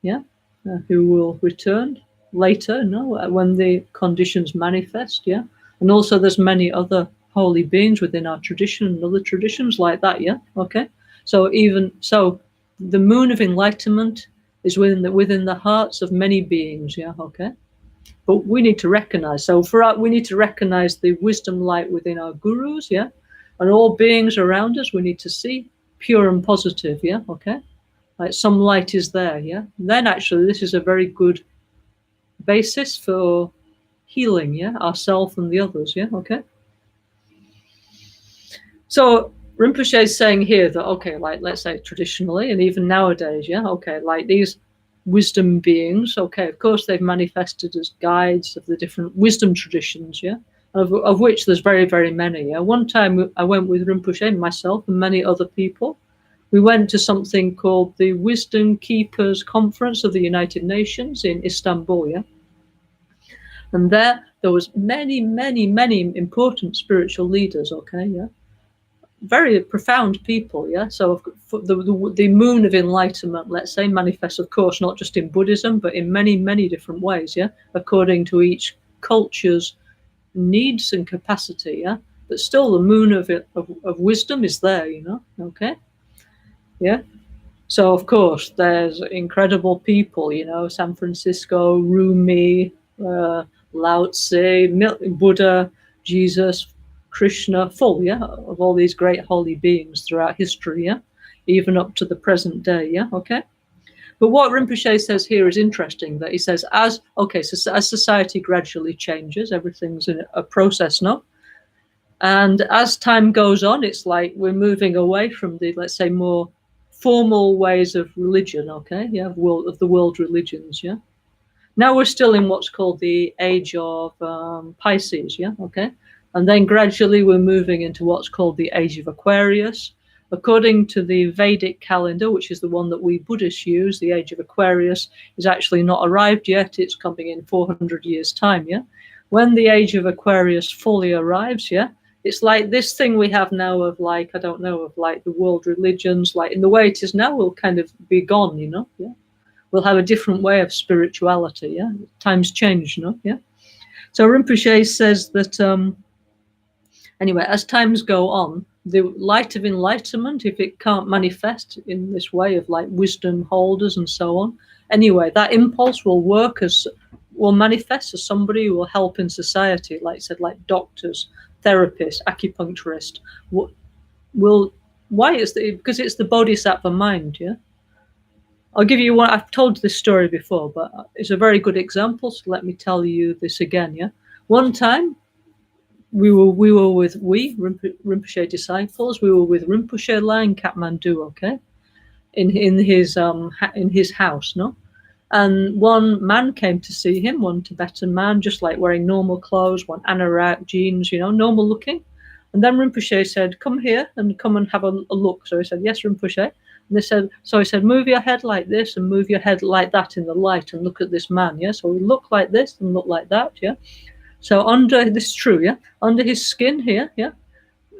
who will return later, when the conditions manifest, yeah. And also, there's many other holy beings within our tradition and other traditions like that, yeah. Okay, so the moon of enlightenment is within the hearts of many beings, yeah. Okay, but we need to recognize. So we need to recognize the wisdom light within our gurus, yeah. And all beings around us, we need to see pure and positive, yeah, okay? Like some light is there, yeah? And then actually, this is a very good basis for healing, yeah? Ourselves and the others, yeah, okay? So Rinpoche is saying here that, okay, like let's say traditionally, and even nowadays, yeah, okay, like these wisdom beings, okay, of course they've manifested as guides of the different wisdom traditions, yeah? Of which there's very, very many. One time I went with Rinpoche, myself, and many other people. We went to something called the Wisdom Keepers Conference of the United Nations in Istanbul, yeah? And there was many, many, many important spiritual leaders, okay, yeah? Very profound people, yeah? So the moon of enlightenment, let's say, manifests, of course, not just in Buddhism, but in many, many different ways, yeah? According to each culture's needs and capacity, yeah, but still the moon of wisdom is there, okay, yeah. So of course there's incredible people, San Francisco, Rumi, Lao Tse, Buddha, Jesus, Krishna, full, yeah, of all these great holy beings throughout history, yeah, even up to the present day, yeah, okay. But what Rinpoche says here is interesting, that he says, as society gradually changes, everything's in a process now. And as time goes on, it's like we're moving away from the, let's say, more formal ways of religion, okay? Yeah, of the world religions, yeah? Now we're still in what's called the age of Pisces, yeah, okay? And then gradually we're moving into what's called the age of Aquarius. According to the Vedic calendar, which is the one that we Buddhists use, the age of Aquarius is actually not arrived yet. It's coming in 400 years' time, yeah? When the age of Aquarius fully arrives, yeah, it's like this thing we have now of like, I don't know, of like the world religions, like in the way it is now will kind of be gone, yeah? We'll have a different way of spirituality, yeah? Times change, yeah? So Rinpoche says that, anyway, as times go on, the light of enlightenment, if it can't manifest in this way of like wisdom holders and so on, anyway, that impulse will manifest as somebody who will help in society, like I said, like doctors, therapists, acupuncturists. Why is that? Because it's the bodhisattva mind, yeah? I'll give you one. I've told this story before, but it's a very good example, so let me tell you this again, yeah? One time, Rinpoche disciples, we were with Rinpoche La in Kathmandu, okay, in his house, no. And one man came to see him, one Tibetan man, just like wearing normal clothes, one anorak, jeans, normal looking. And then Rinpoche said, come here and come and have a look. So he said, yes, Rinpoche. And he said, move your head like this and move your head like that in the light and look at this man. Yeah. So we look like this and look like that. Yeah. So this is true. Yeah. Under his skin here. Yeah.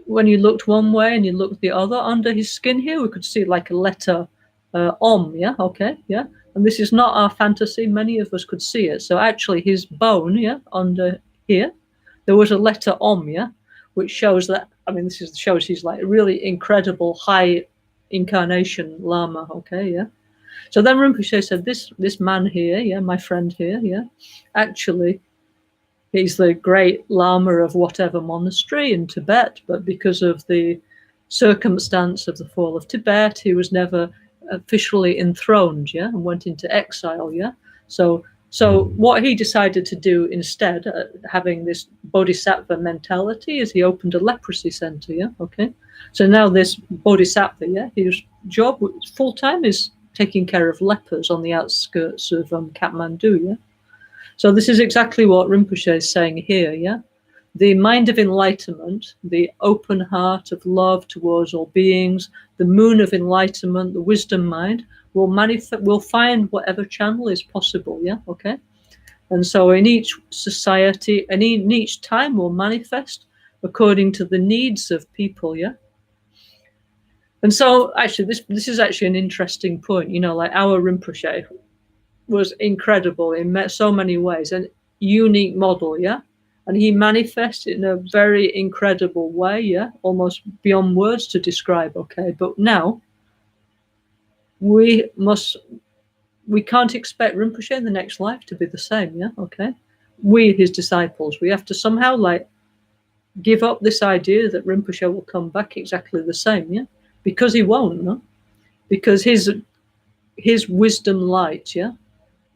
When you looked one way and you looked the other, under his skin here, we could see like a letter Om. Yeah. Okay. Yeah. And this is not our fantasy. Many of us could see it. So actually his bone, yeah, under here, there was a letter Om, yeah, which shows that, shows he's like a really incredible high incarnation Lama, okay, yeah. So then Rinpoche said, this man here, yeah, my friend here, yeah, actually, he's the great Lama of whatever monastery in Tibet, but because of the circumstance of the fall of Tibet, he was never officially enthroned, yeah, and went into exile, yeah. So what he decided to do instead, having this bodhisattva mentality, is he opened a leprosy center, yeah, okay. So now this bodhisattva, yeah, his job full time is taking care of lepers on the outskirts of Kathmandu, yeah. So this is exactly what Rinpoche is saying here, yeah. The mind of enlightenment, the open heart of love towards all beings, the moon of enlightenment, the wisdom mind, will find whatever channel is possible, yeah, okay? And so in each society, and in each time will manifest according to the needs of people, yeah? And so actually, this is actually an interesting point, like our Rinpoche was incredible in so many ways, an unique model, yeah? And he manifests in a very incredible way, yeah, almost beyond words to describe, okay? But now we can't expect Rinpoche in the next life to be the same, yeah, okay? We, his disciples, we have to somehow like give up this idea that Rinpoche will come back exactly the same, yeah? Because he won't, no? Because his wisdom light, yeah,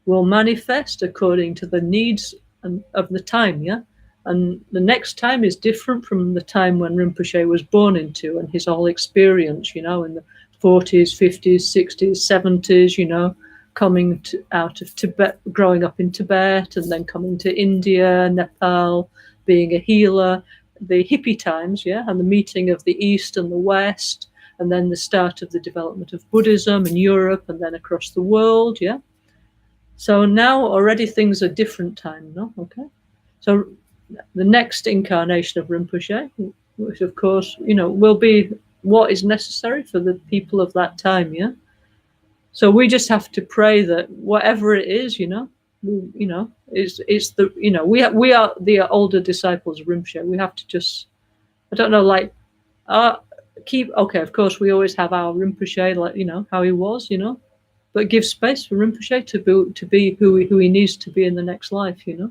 will manifest according to the needs of the time, yeah? And the next time is different from the time when Rinpoche was born into and his whole experience, in the 40s, 50s, 60s, 70s, coming out of Tibet, growing up in Tibet, and then coming to India, Nepal, being a healer, the hippie times, yeah, and the meeting of the East and the West, and then the start of the development of Buddhism in Europe and then across the world, yeah. So now already things are different time, no? Okay. So the next incarnation of Rinpoche, which of course, will be what is necessary for the people of that time, yeah? So we just have to pray that whatever it is, it's the, we are the older disciples of Rinpoche. We have to just, I don't know, like, okay, of course we always have our Rinpoche, like, how he was, but give space for Rinpoche to be who he needs to be in the next life, yeah.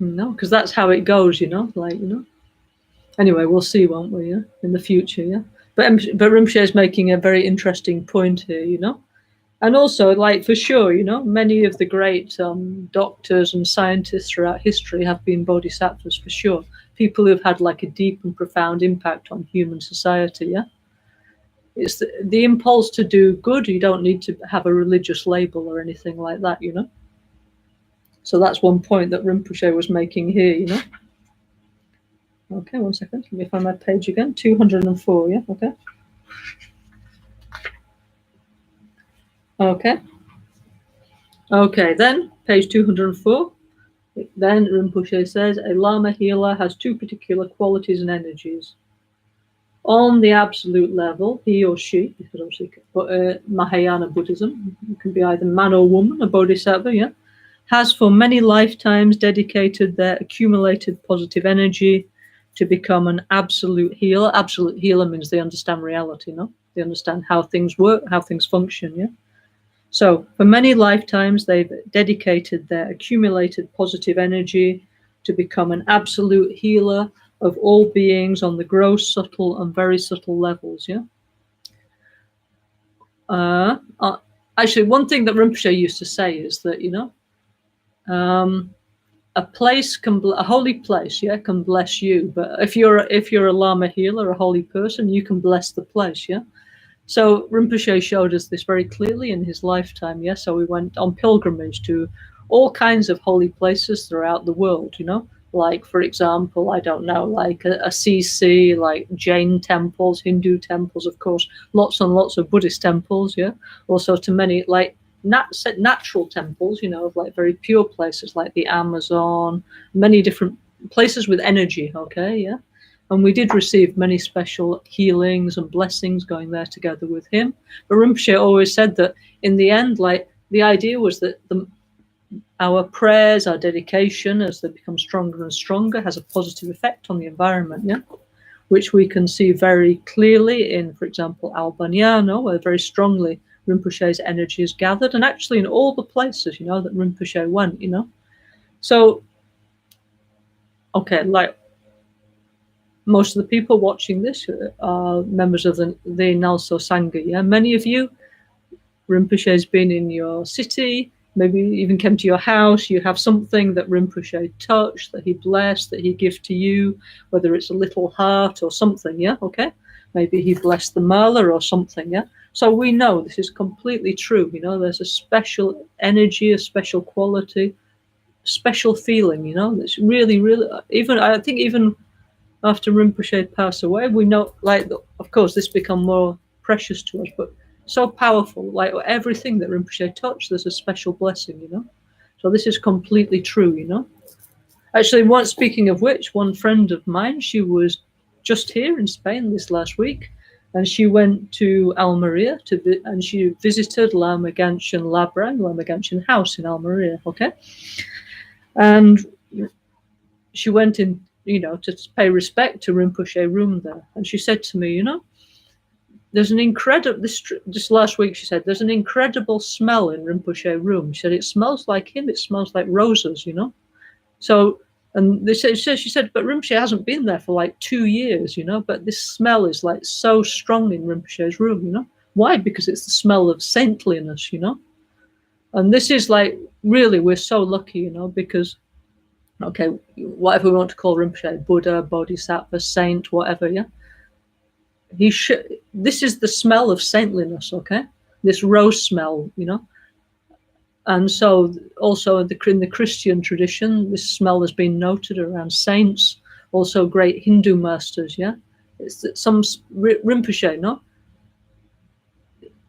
No, because that's how it goes, like, Anyway, we'll see, won't we? Yeah, in the future, yeah. But Rinpoche is making a very interesting point here, and also, like, for sure, many of the great doctors and scientists throughout history have been bodhisattvas, for sure. People who've had like a deep and profound impact on human society, yeah. It's the impulse to do good. You don't need to have a religious label or anything like that, So that's one point that Rinpoche was making here, Okay, one second. Let me find my page again. 204, yeah, okay. Okay, then, page 204. Then Rinpoche says, a Lama healer has two particular qualities and energies. On the absolute level, he or she, because obviously, Mahayana Buddhism, it can be either man or woman, a bodhisattva, yeah, has for many lifetimes dedicated their accumulated positive energy to become an absolute healer. Absolute healer means they understand reality, no? They understand how things work, how things function, yeah? So for many lifetimes, they've dedicated their accumulated positive energy to become an absolute healer of all beings on the gross, subtle, and very subtle levels, yeah? Actually, one thing that Rinpoche used to say is that, a place a holy place, yeah, can bless you. But if you're a Lama healer, a holy person, you can bless the place, yeah. So Rinpoche showed us this very clearly in his lifetime, yeah. So we went on pilgrimage to all kinds of holy places throughout the world, you know, like, for example, I don't know, like Assisi, like Jain temples, Hindu temples, of course, lots and lots of Buddhist temples, yeah. Also to many, like, natural temples, you know, of like very pure places like the Amazon, many different places with energy, okay, yeah. And we did receive many special healings and blessings going there together with him. But Rinpoche always said that in the end, like, the idea was that our prayers, our dedication, as they become stronger and stronger, has a positive effect on the environment, yeah, which we can see very clearly in, for example, Albaniano, where very strongly Rinpoche's energy is gathered, and actually in all the places, you know, that Rinpoche went, you know. So, okay, like, most of the people watching this are members of the NgalSo Sangha, yeah. Many of you, Rinpoche has been in your city, maybe even came to your house. You have something that Rinpoche touched, that he blessed, that he gave to you, whether it's a little heart or something, yeah, okay? Maybe he blessed the mala or something, yeah? So we know this is completely true, you know, there's a special energy, a special quality, special feeling, you know, that's really, really, even, I think even after Rinpoche passed away, we know, like, of course, this become more precious to us, but so powerful. Like, everything that Rinpoche touched, there's a special blessing, you know. So this is completely true, you know. Actually, speaking of which, one friend of mine, she was just here in Spain this last week, and she went to Almeria and she visited Lama Ganchen Labrang, Lama Ganchen House in Almeria, okay? And she went in, you know, to pay respect to Rinpoche room there. And she said to me, you know, there's an incredible, this last week she said, there's an incredible smell in Rinpoche room. She said, it smells like him, it smells like roses, you know. So, and she said, but Rinpoche hasn't been there for like 2 years, you know, but this smell is like so strong in Rinpoche's room, you know. Why? Because it's the smell of saintliness, you know. And this is like, really, we're so lucky, you know, because, okay, whatever we want to call Rinpoche, Buddha, Bodhisattva, saint, whatever, yeah. This is the smell of saintliness, okay? This rose smell, you know. And so also in the Christian tradition, this smell has been noted around saints, also great Hindu masters, yeah. It's some Rinpoche, no?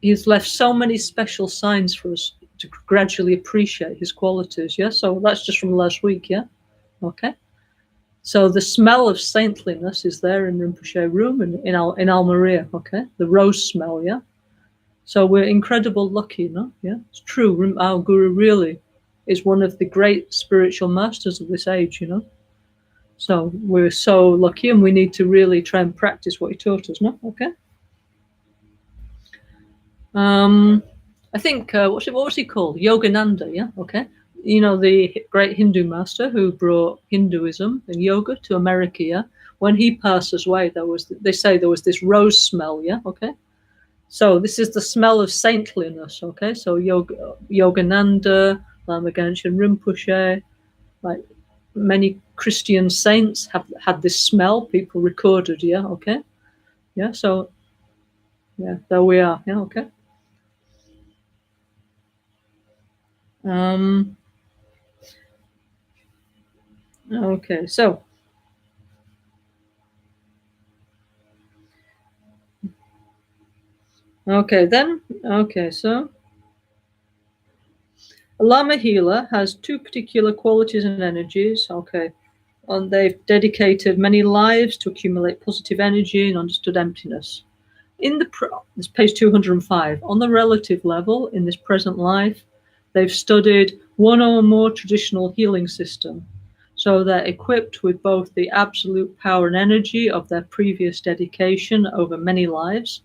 He's left so many special signs for us to gradually appreciate his qualities, yeah. So that's just from last week, yeah. Okay. So the smell of saintliness is there in Rinpoche room in Almeria, okay? The rose smell, yeah? So we're incredible lucky, no? Yeah, it's true. Our guru really is one of the great spiritual masters of this age, you know? So we're so lucky, and we need to really try and practice what he taught us, no? Okay? I think, what was he called? Yogananda, yeah? Okay? You know, the great Hindu master who brought Hinduism and yoga to America, yeah? When he passes away, they say there was this rose smell, yeah? Okay? So this is the smell of saintliness, okay? So Yogananda, Lama Ganchen Rinpoche, like many Christian saints have had this smell, people recorded, yeah? Okay? Yeah, so, yeah, there we are, yeah? Okay? Okay, so so a Lama healer has two particular qualities and energies, okay, and they've dedicated many lives to accumulate positive energy and understood emptiness. This page 205, on the relative level, in this present life, they've studied one or more traditional healing system. So they're equipped with both the absolute power and energy of their previous dedication over many lives,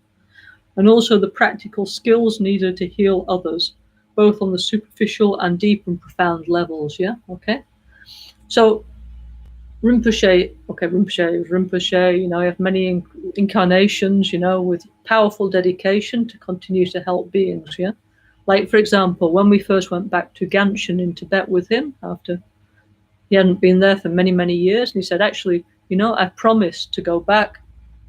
and also the practical skills needed to heal others, both on the superficial and deep and profound levels, yeah? Okay? So Rinpoche, you know, you have many incarnations, you know, with powerful dedication to continue to help beings, yeah? Like, for example, when we first went back to Ganchen in Tibet with him, after He hadn't been there for many, many years. And he said, actually, I promised to go back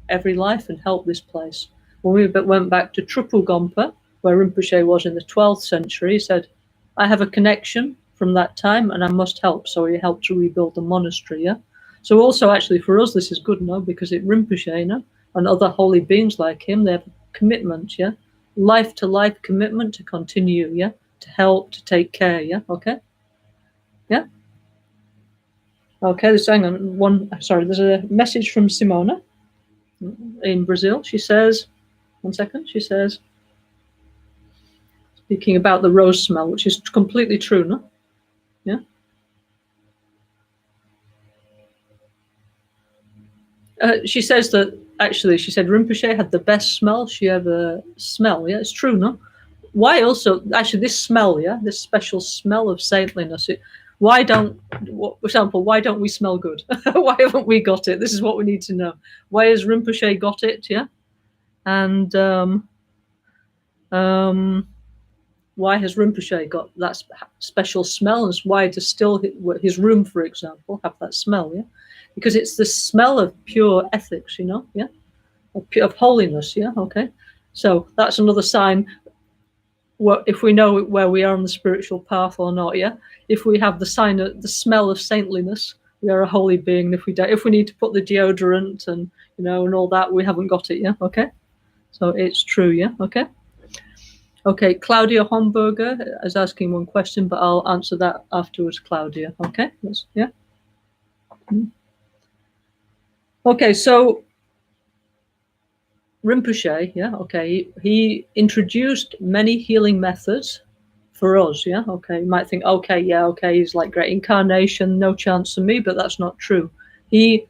every life and help this place. When we went back to Trupugompa, where Rinpoche was in the 12th century, he said, I have a connection from that time and I must help. So he helped to rebuild the monastery. Yeah. So also actually for us, this is good, because it Rinpoche, and other holy beings like him, they have a commitment, yeah, life to life commitment to continue, yeah, to help, to take care, yeah, okay, yeah, okay. There's there's a message from Simona in Brazil. She says, one second, she says, speaking about the rose smell, which is completely true, no? Yeah. She says that actually, she said Rinpoche had the best smell she ever smelled. Yeah, it's true, no? Why also, actually, this smell, yeah, this special smell of saintliness, for example, why don't we smell good? Why haven't we got it? This is what we need to know. Why has Rinpoche got it, yeah? And why has Rinpoche got that special smell? And why does still his room, for example, have that smell, yeah? Because it's the smell of pure ethics, yeah? Of holiness, yeah, okay? So that's another sign. If we know where we are on the spiritual path or not, yeah. If we have the smell of saintliness, we are a holy being. If we need to put the deodorant and and all that, we haven't got it, yeah. Okay, so it's true, yeah. Okay. Okay, Claudia Homburger is asking one question, but I'll answer that afterwards, Claudia. Okay, yeah. Okay, so Rinpoche, yeah, okay, he introduced many healing methods for us, yeah, okay. You might think, okay, yeah, okay, he's like great incarnation, no chance for me, but that's not true. He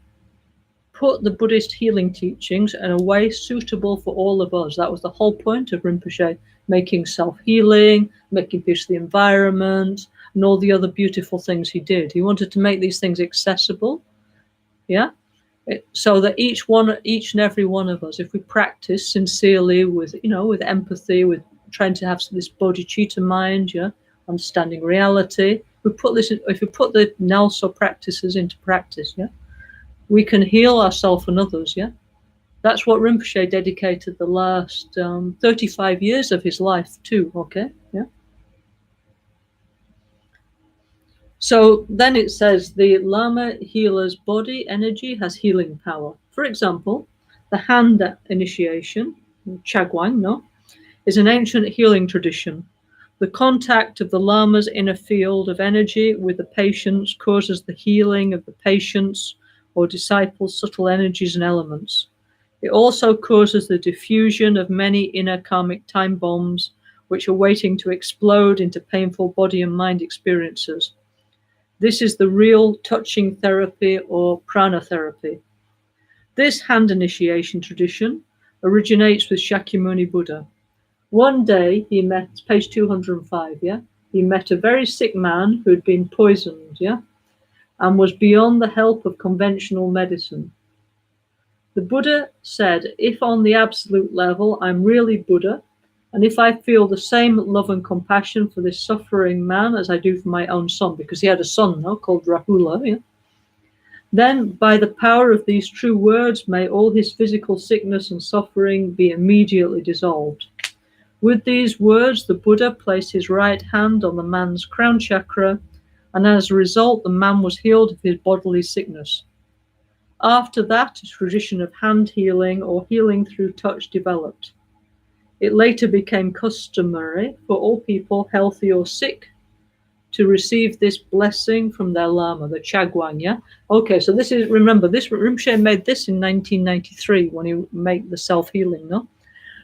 put the Buddhist healing teachings in a way suitable for all of us. That was the whole point of Rinpoche, making self-healing, making peace of the environment, and all the other beautiful things he did. He wanted to make these things accessible, yeah, so that each and every one of us, if we practice sincerely with empathy, with trying to have this bodhicitta mind, yeah, understanding reality, if we put the NgalSo practices into practice, yeah, we can heal ourselves and others, yeah. That's what Rinpoche dedicated the last 35 years of his life to, okay, yeah. So then it says the Lama healer's body energy has healing power. For example, the hand initiation, Chagwang, no, is an ancient healing tradition. The contact of the Lama's inner field of energy with the patients causes the healing of the patient's or disciples' subtle energies and elements. It also causes the diffusion of many inner karmic time bombs, which are waiting to explode into painful body and mind experiences. This is the real touching therapy or prana therapy. This hand initiation tradition originates with Shakyamuni Buddha. One day he met, page 205, yeah? He met a very sick man who had been poisoned, yeah? And was beyond the help of conventional medicine. The Buddha said, if on the absolute level I'm really Buddha, and if I feel the same love and compassion for this suffering man as I do for my own son, because he had a son called Rahula, yeah? Then by the power of these true words, may all his physical sickness and suffering be immediately dissolved. With these words, the Buddha placed his right hand on the man's crown chakra, and as a result, the man was healed of his bodily sickness. After that, a tradition of hand healing or healing through touch developed. It later became customary for all people, healthy or sick, to receive this blessing from their Lama, the Chagwang, yeah? Okay, so remember, Rinpoche made this in 1993 when he made the self-healing, no?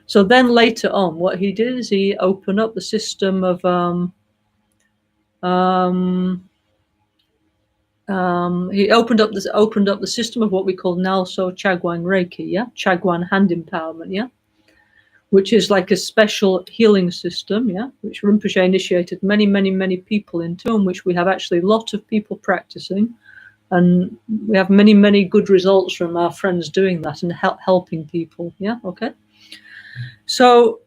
So then later on, what he did is he opened up the system of he opened up the system of what we call NgalSo Chagwang Reiki, yeah, Chagwang hand empowerment, yeah, which is like a special healing system, yeah, which Rinpoche initiated many people into, and which we have actually a lot of people practicing, and we have many good results from our friends doing that and helping people, yeah, okay. So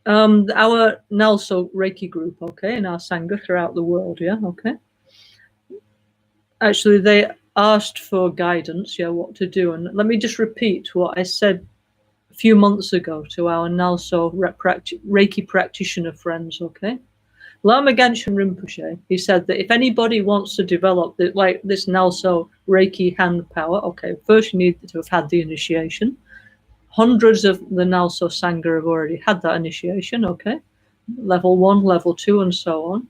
our NgalSo Reiki group, okay, in our Sangha throughout the world, yeah, okay. actually, they asked for guidance, yeah, what to do. And let me just repeat what I said a few months ago to our NgalSo Reiki practitioner friends, okay? Lama Rinpoche, he said that if anybody wants to develop like this NgalSo Reiki hand power, okay, first you need to have had the initiation. Hundreds of the NgalSo Sangha have already had that initiation, okay? Level 1, level 2, and so on.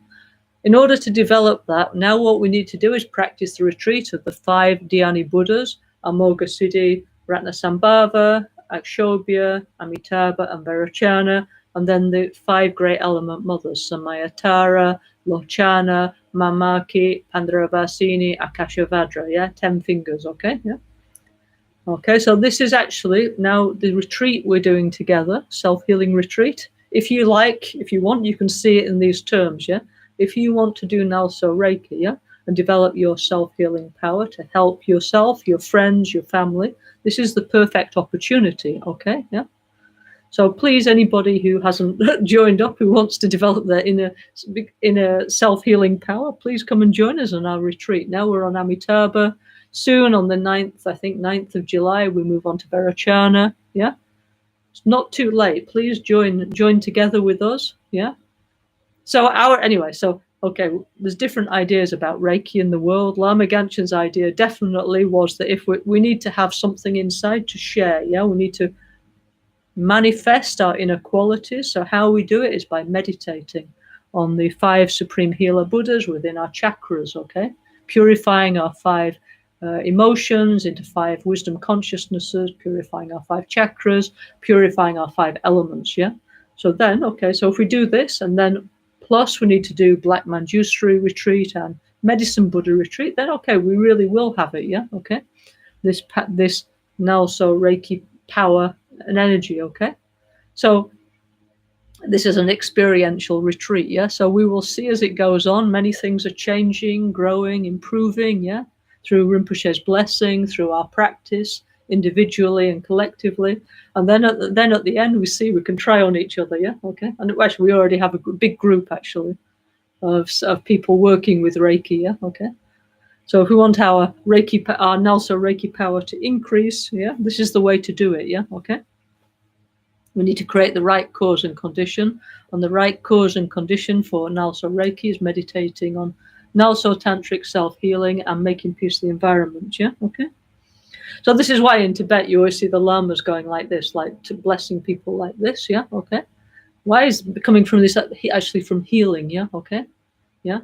In order to develop that, now what we need to do is practice the retreat of the 5 Dhyani Buddhas, Amoghasiddhi, Ratnasambhava, Akshobhya, Amitabha, and Vairocana, and then the 5 great element mothers, Samayatara, Lochana, Mamaki, Pandravasini, Akashavadra, yeah, 10 fingers, okay, yeah. Okay, so this is actually now the retreat we're doing together, self-healing retreat. If you like, if you want, you can see it in these terms, yeah? If you want to do NgalSo Reiki, yeah, and develop your self-healing power to help yourself, your friends, your family, this is the perfect opportunity, okay, yeah? So please, anybody who hasn't joined up, who wants to develop their inner self-healing power, please come and join us on our retreat. Now we're on Amitabha. Soon on the 9th, I think 9th of July, we move on to Vairocana. Yeah, it's not too late. Please join together with us. Yeah. So okay, there's different ideas about Reiki in the world. Lama Ganchen's idea definitely was that if we need to have something inside to share. Yeah, we need to manifest our inner qualities. So how we do it is by meditating on the 5 supreme healer Buddhas within our chakras. Okay, purifying our 5 emotions into 5 wisdom consciousnesses, purifying our 5 chakras, purifying our 5 elements. Yeah. So then, okay, so if we do this, and then plus we need to do Black Manjushri retreat and Medicine Buddha retreat, then okay, we really will have it. Yeah. Okay. This NgalSo Reiki power and energy. Okay. So this is an experiential retreat. Yeah. So we will see as it goes on, many things are changing, growing, improving. Yeah. Through Rinpoche's blessing, through our practice, individually and collectively. And then at the end, we see we can try on each other. Yeah. Okay. And actually, we already have a big group actually of people working with Reiki. Yeah. Okay. So if we want our NgalSo Reiki power to increase, yeah, this is the way to do it. Yeah. Okay. We need to create the right cause and condition. And the right cause and condition for NgalSo Reiki is meditating on NgalSo Tantric Self-Healing and making peace the environment. Yeah, okay. So this is why in Tibet you always see the lamas going like this, like blessing people like this. Yeah, okay. Why is it coming from this? Actually, from healing. Yeah, okay. Yeah.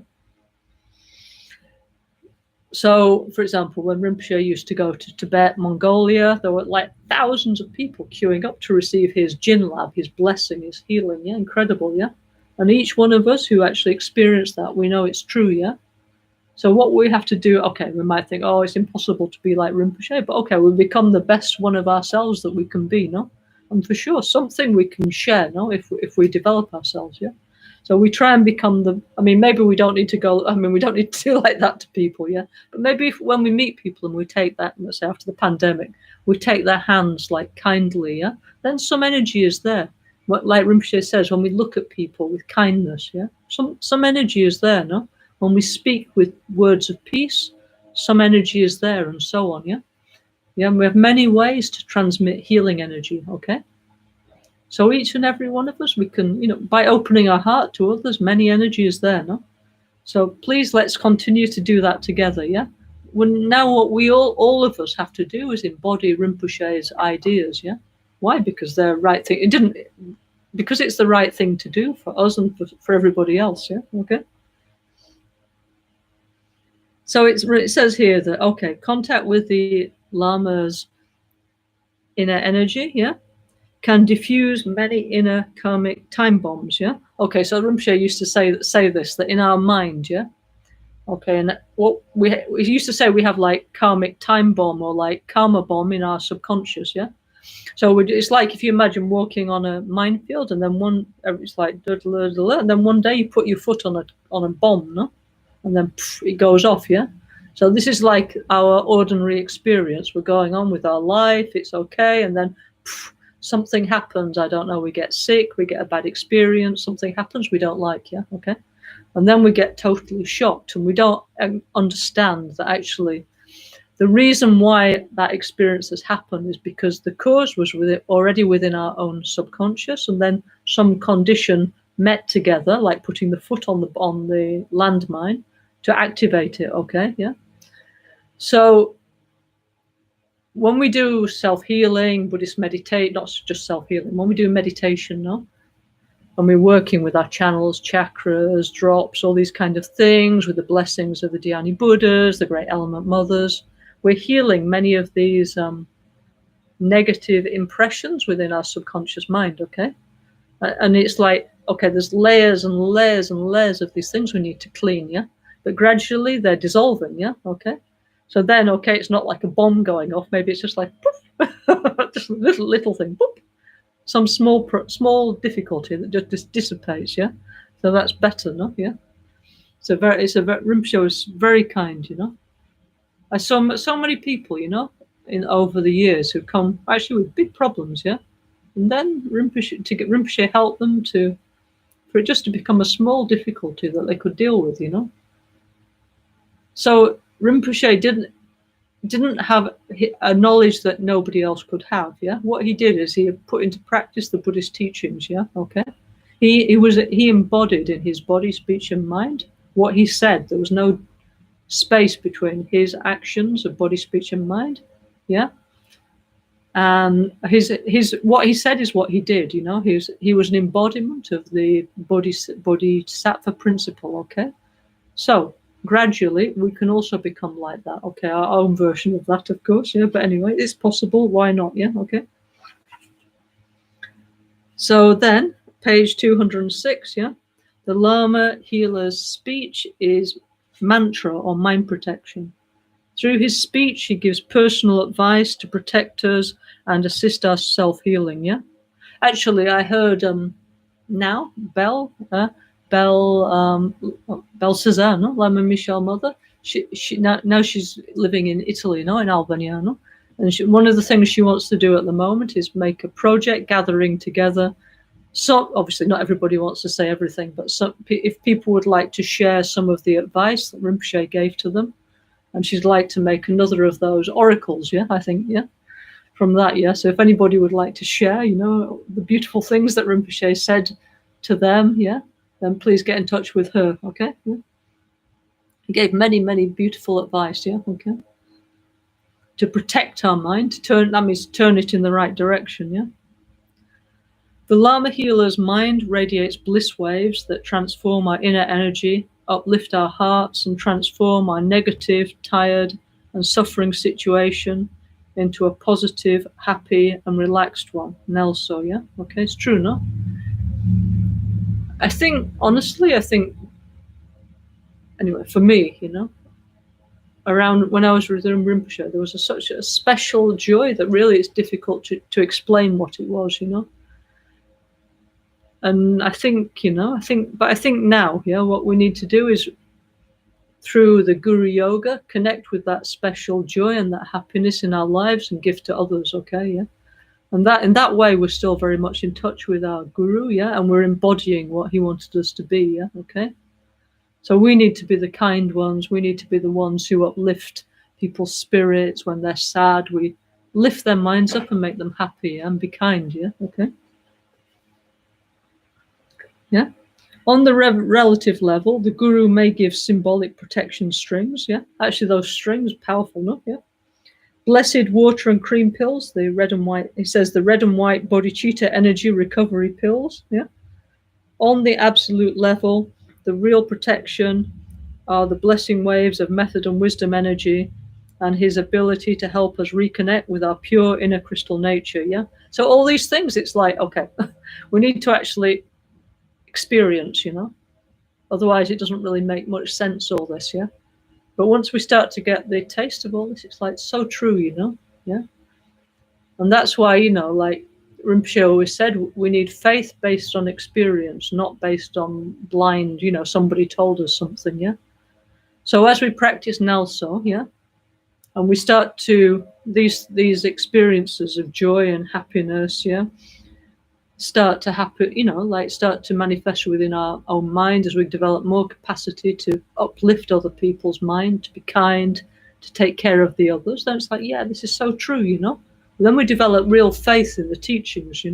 So, for example, when Rinpoche used to go to Tibet, Mongolia, there were like thousands of people queuing up to receive his Jinlab, his blessing, his healing. Yeah, incredible. Yeah. And each one of us who actually experienced that, we know it's true. Yeah. So what we have to do, okay, we might think, oh, it's impossible to be like Rinpoche, but okay, we become the best one of ourselves that we can be, no? And for sure, something we can share, no? If we develop ourselves, yeah? So we try and become maybe we don't need to we don't need to do like that to people, yeah? But maybe when we meet people and we take that, let's say after the pandemic, we take their hands like kindly, yeah? Then some energy is there. Like Rinpoche says, when we look at people with kindness, yeah? Some energy is there, no? When we speak with words of peace, some energy is there, and so on. Yeah, yeah. And we have many ways to transmit healing energy. Okay, so each and every one of us, we can, by opening our heart to others, many energy is there. No, so please let's continue to do that together. Yeah. Now what we all of us have to do is embody Rinpoche's ideas. Yeah. Why? Because they're right thing. Because it's the right thing to do for us and for everybody else. Yeah. Okay. So it says here that, okay, contact with the Lama's inner energy, yeah, can diffuse many inner karmic time bombs, yeah. Okay, so Rinpoche used to say this, that in our mind, yeah, okay, and what we used to say, we have like karmic time bomb or like karma bomb in our subconscious, yeah. So it's like if you imagine walking on a minefield, and then it's like and then one day you put your foot on a bomb, no, and then it goes off, yeah. So this is like our ordinary experience. We're going on with our life, it's okay, and then something happens. I don't know. We get sick, we get a bad experience, something happens we don't like, yeah, okay. And then we get totally shocked, and we don't understand that actually the reason why that experience has happened is because the cause was already within our own subconscious, and then some condition met together, like putting the foot on the landmine to activate it. Okay, yeah. So when we do self-healing, Buddhist meditate, not just self-healing, when we do meditation, no, and we're working with our channels, chakras, drops, all these kind of things, with the blessings of the Dhyani Buddhas, the great element mothers, we're healing many of these negative impressions within our subconscious mind, okay? And it's like, okay, there's layers and layers and layers of these things we need to clean, yeah? But gradually they're dissolving, yeah? Okay? So then, okay, it's not like a bomb going off. Maybe it's just like, poof, just a little thing, poof. Some small difficulty that just dissipates, yeah? So that's better, no? Yeah? Rinpoche was very kind, you know? I saw so many people, you know, over the years who come actually with big problems, yeah? And then Rinpoche helped them for it just to become a small difficulty that they could deal with, you know. So Rinpoche didn't have a knowledge that nobody else could have, yeah. What he did is he put into practice the Buddhist teachings, yeah. Okay. He embodied in his body, speech, and mind what he said. There was no space between his actions of body, speech, and mind, yeah. And his what he said is what he did, you know. He was an embodiment of the bodhisattva principle, okay. So gradually we can also become like that, okay, our own version of that, of course, yeah. But anyway, it's possible, why not, yeah, okay. So then page 206, yeah, the Lama healer's speech is mantra or mind protection. Through his speech, he gives personal advice to protect us and assist our self-healing, yeah? Actually, I heard now, Belle Cesar, no? Lama Michelle mother, she now she's living in Italy, no? In Albania, no? And one of the things she wants to do at the moment is make a project gathering together. So obviously not everybody wants to say everything, but if people would like to share some of the advice that Rinpoche gave to them, and she'd like to make another of those oracles, yeah, I think, yeah, from that, yeah. So if anybody would like to share, you know, the beautiful things that Rinpoche said to them, yeah, then please get in touch with her, okay? Yeah. He gave many, many beautiful advice, yeah, okay? To protect our mind, that means turn it in the right direction, yeah? The Lama healer's mind radiates bliss waves that transform our inner energy, uplift our hearts, and transform our negative, tired, and suffering situation into a positive, happy, and relaxed one. NgalSo, yeah? Okay, it's true, no? I think, honestly, anyway, for me, you know, around when I was with Rinpoche, there was such a special joy that really it's difficult to explain what it was, you know? And I think, you know, I think now, yeah, what we need to do is through the Guru Yoga, connect with that special joy and that happiness in our lives and give to others, okay, yeah? And that in that way, we're still very much in touch with our Guru, yeah? And we're embodying what he wanted us to be, yeah, okay? So we need to be the kind ones. We need to be the ones who uplift people's spirits when they're sad. We lift their minds up and make them happy and be kind, yeah, okay? Yeah. On the relative level, the Guru may give symbolic protection strings. Yeah, actually, those strings are powerful enough. Yeah. Blessed water and cream pills, the red and white. He says the red and white bodhicitta energy recovery pills. Yeah. On the absolute level, the real protection are the blessing waves of method and wisdom energy, and his ability to help us reconnect with our pure inner crystal nature. Yeah. So all these things, it's like, okay, we need to actually experience, you know. Otherwise, it doesn't really make much sense, all this, yeah? But once we start to get the taste of all this, it's like so true, you know? Yeah? And that's why, you know, like Rinpoche always said, we need faith based on experience, not based on blind, you know, somebody told us something, yeah? So as we practice NgalSo, yeah, and we start to, these experiences of joy and happiness, yeah, start to happen, like start to manifest within our own mind as we develop more capacity to uplift other people's mind, to be kind, to take care of the others. Then it's like, yeah, this is so true. Then we develop real faith in the teachings.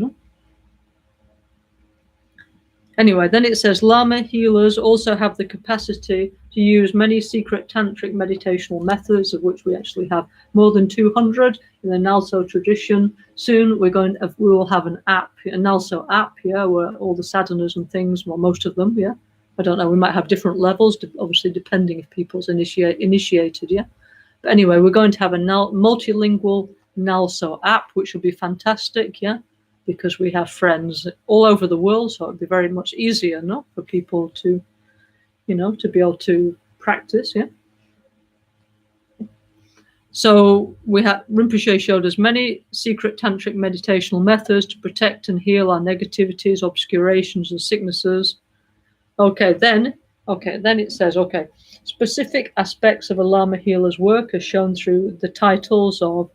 Anyway, then it says Lama healers also have the capacity to use many secret tantric meditational methods, of which we actually have more than 200 in the NgalSo tradition. Soon we will have an app, a NgalSo app, yeah, where all the sadhanas and things, well, most of them, yeah. I don't know, we might have different levels, obviously depending if people's initiated, yeah. But anyway, we're going to have a multilingual NgalSo app, which will be fantastic, yeah, because we have friends all over the world, so it'd be very much easier, no, for people to, to be able to practice, yeah. So Rinpoche showed us many secret tantric meditational methods to protect and heal our negativities, obscurations, and sicknesses. Then it says, specific aspects of a Lama healer's work are shown through the titles of,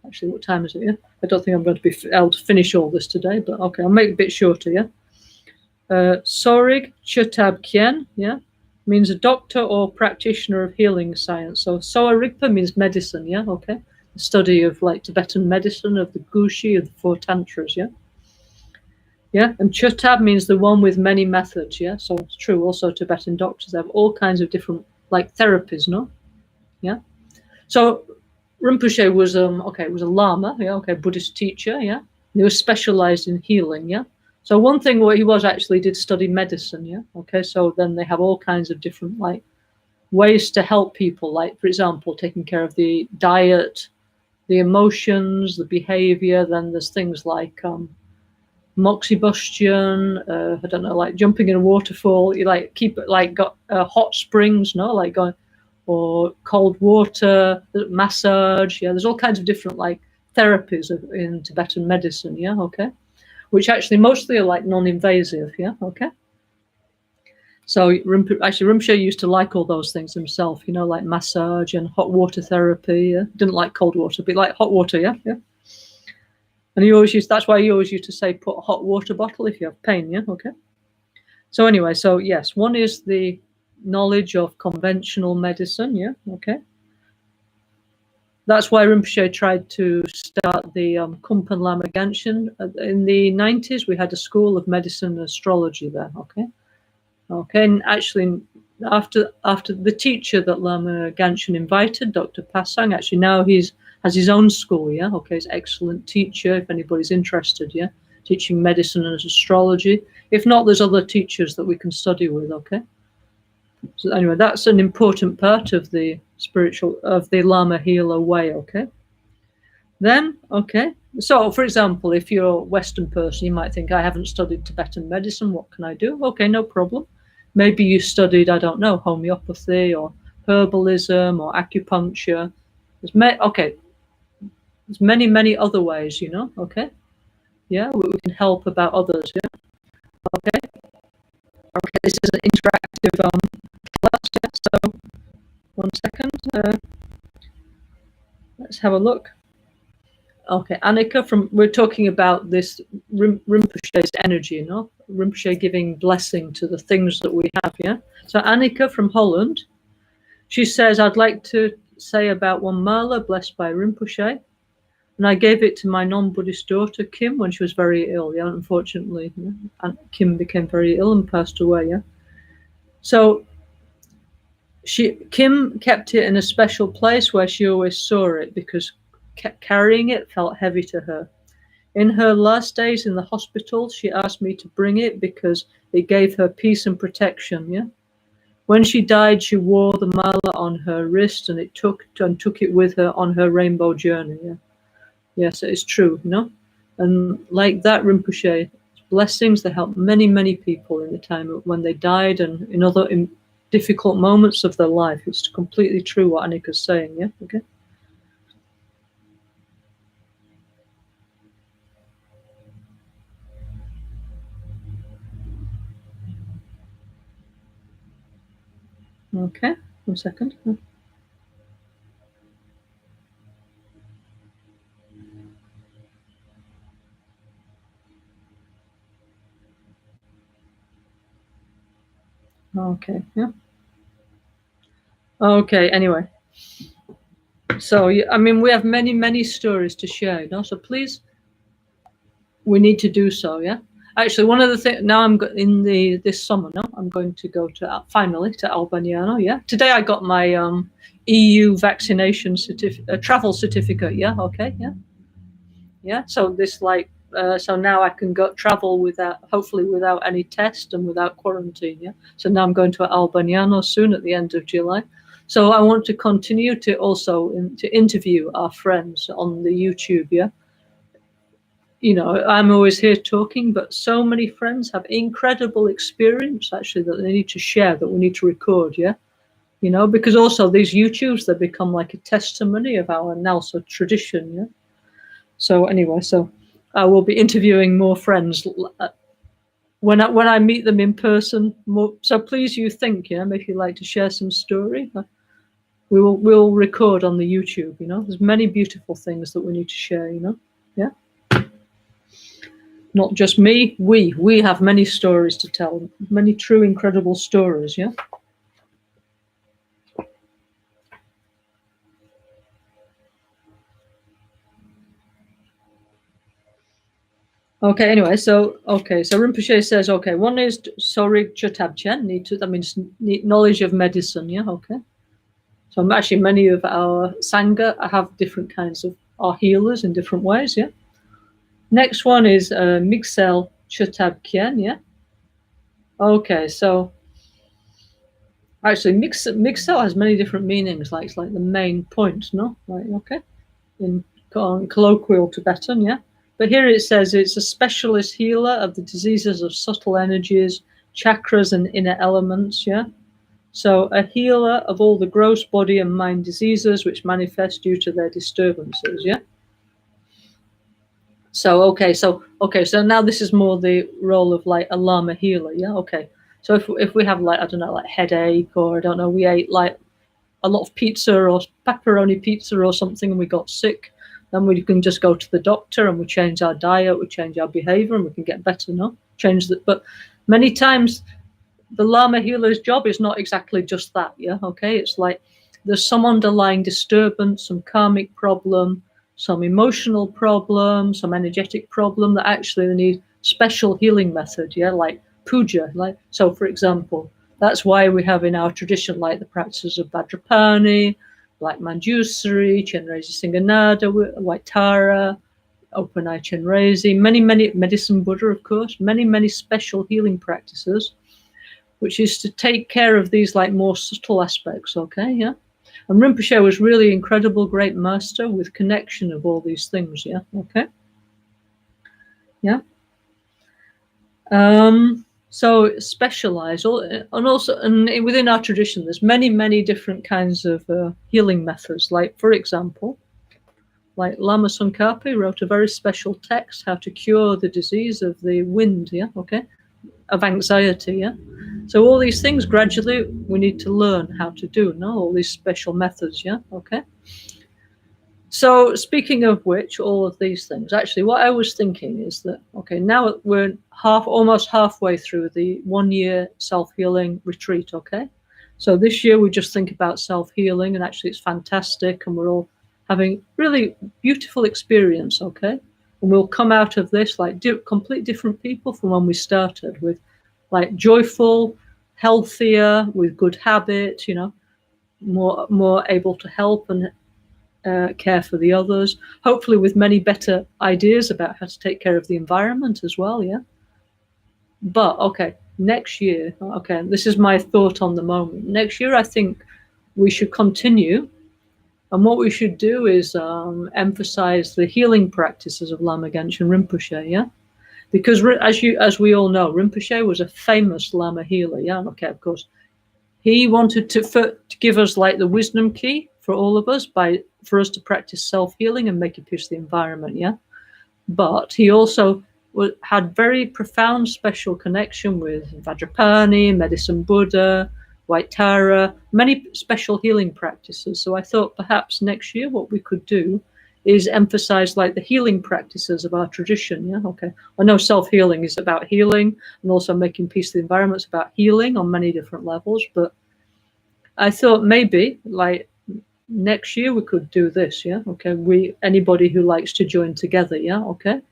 actually, what time is it? Yeah, I don't think I'm going to be able to finish all this today, but okay, I'll make it a bit shorter. Yeah, Sorig Chutab Kien, yeah, means a doctor or practitioner of healing science. So Soa Rigpa means medicine. Yeah, okay, the study of like Tibetan medicine, of the Gushi, of the four tantras. Yeah. Yeah, and Chutab means the one with many methods. Yeah, so it's true. Also, Tibetan doctors have all kinds of different like therapies. No, yeah. So Rinpoche was was a Lama, yeah, Buddhist teacher, yeah. He was specialized in healing, yeah. So one thing what he was actually did study medicine, yeah. Okay, so then they have all kinds of different like ways to help people, like for example, taking care of the diet, the emotions, the behavior. Then there's things like moxibustion, I don't know, like jumping in a waterfall. You like keep it like got hot springs, no, like going, or cold water, massage. Yeah, there's all kinds of different like therapies in Tibetan medicine. Yeah, okay, which actually mostly are like non-invasive. Yeah, okay. So Rinpoche used to like all those things himself. Like massage and hot water therapy. Yeah? Didn't like cold water, but like hot water. Yeah, yeah. And that's why he always used to say, put a hot water bottle if you have pain, yeah? Okay. So anyway, so yes, one is the knowledge of conventional medicine, yeah? Okay. That's why Rinpoche tried to start the Kumpan Lama Ganshin. In the 90s, we had a school of medicine and astrology there, okay? Okay, and actually, after the teacher that Lama Ganshin invited, Dr. Pasang, actually now has his own school, yeah? Okay, he's an excellent teacher, if anybody's interested, yeah? Teaching medicine and astrology. If not, there's other teachers that we can study with, okay? So anyway, that's an important part of the Lama healer way, okay? Then, okay, so for example, if you're a Western person, you might think, I haven't studied Tibetan medicine, what can I do? Okay, no problem. Maybe you studied, I don't know, homeopathy or herbalism or acupuncture. There's many, many other ways, okay? Yeah, we can help about others, yeah? Okay, this is an interactive class, yeah? So, 1 second, let's have a look. Okay, Annika, we're talking about this Rinpoche's energy, Rinpoche giving blessing to the things that we have, yeah? So Annika from Holland, she says, I'd like to say about one mala blessed by Rinpoche, and I gave it to my non-Buddhist daughter, Kim, when she was very ill, yeah, unfortunately. Yeah? And Kim became very ill and passed away, yeah? So Kim kept it in a special place where she always saw it because carrying it felt heavy to her. In her last days in the hospital, she asked me to bring it because it gave her peace and protection, yeah? When she died, she wore the mala on her wrist and took it with her on her rainbow journey, yeah? Yes, it's true, And like that, Rinpoche, blessings that helped many, many people in the time when they died and in difficult moments of their life. It's completely true what Annika's saying, yeah? Okay. Okay, 1 second. Okay, yeah. Okay, anyway. So, I mean, we have many, many stories to share, you know, so please, we need to do so, yeah? Actually, one of the things, now I'm in this summer, no, I'm going to go to, finally, to Albaniano, yeah? Today I got my EU vaccination travel certificate, yeah? Okay, yeah? Yeah, so this so now I can go travel hopefully without any test and without quarantine, yeah? So now I'm going to Albaniano soon at the end of July. So I want to continue to also to interview our friends on the YouTube, yeah? You know, I'm always here talking, but so many friends have incredible experience actually that they need to share, that we need to record, yeah? You know, because also these YouTubes, they become like a testimony of our NgalSo tradition, yeah? So anyway, so I will be interviewing more friends when I meet them in person. More, so please, you think, yeah, if you'd like to share some story, we'll record on the YouTube. You know, there's many beautiful things that we need to share. You know, yeah. Not just me. We have many stories to tell. Many true, incredible stories. Yeah. Okay, anyway, so Rinpoche says, okay, one is Sorig Chotabchen, that means knowledge of medicine, yeah, okay. So actually many of our Sangha have different kinds of our healers in different ways, yeah. Next one is Mixel Chotabchen, yeah. Okay, so actually Mixel has many different meanings, like it's like the main point, no? Right, okay. In colloquial Tibetan, yeah. But here it says it's a specialist healer of the diseases of subtle energies, chakras, and inner elements, yeah. So a healer of all the gross body and mind diseases which manifest due to their disturbances, yeah. So so now this is more the role of like a Lama healer, yeah. Okay, so if we have like, I don't know, like headache, or I don't know, we ate like a lot of pizza or pepperoni pizza or something and we got sick, then we can just go to the doctor and we change our diet, we change our behavior, and we can get better, no? Change that. But many times the Lama healer's job is not exactly just that, yeah? Okay, it's like there's some underlying disturbance, some karmic problem, some emotional problem, some energetic problem that actually they need special healing method, yeah? Like puja, like, so for example, that's why we have in our tradition like the practices of Vajrapani, like Manjusri, Chenrezi Singanada, White Tara, Open Eye Chenrezi, many Medicine Buddha, of course, many special healing practices, which is to take care of these like more subtle aspects, okay, yeah? And Rinpoche was really incredible, great master with connection of all these things, yeah, okay? Yeah. So specialize, and also, and within our tradition, there's many different kinds of healing methods. Like, for example, like Lama Tsongkhapa wrote a very special text, how to cure the disease of the wind, yeah, okay, of anxiety, yeah. So all these things gradually we need to learn how to do, no, all these special methods, yeah, okay. So speaking of which, all of these things, actually what I was thinking is that, okay, now we're almost halfway through the 1 year self-healing retreat, okay? So this year we just think about self-healing, and actually it's fantastic, and we're all having really beautiful experience, okay? And we'll come out of this like complete different people from when we started, with like joyful, healthier, with good habits, you know, more able to help and care for the others, hopefully with many better ideas about how to take care of the environment as well, yeah. But okay, next year, okay, this is my thought on the moment. Next year I think we should continue, and what we should do is emphasize the healing practices of Lama Genshin Rinpoche, yeah. Because as we all know, Rinpoche was a famous Lama healer, yeah. Okay, of course, he wanted to give us like the wisdom key for all of us, for us to practice self-healing and make a peace of the environment, yeah. But he also had very profound special connection with Vajrapani, Medicine Buddha, White Tara, many special healing practices. So I thought perhaps next year what we could do is emphasize like the healing practices of our tradition. Yeah, okay. I know self-healing is about healing, and also making peace of the environment is about healing on many different levels. But I thought maybe like next year we could do this. Yeah, okay. Anybody who likes to join together. Yeah, okay.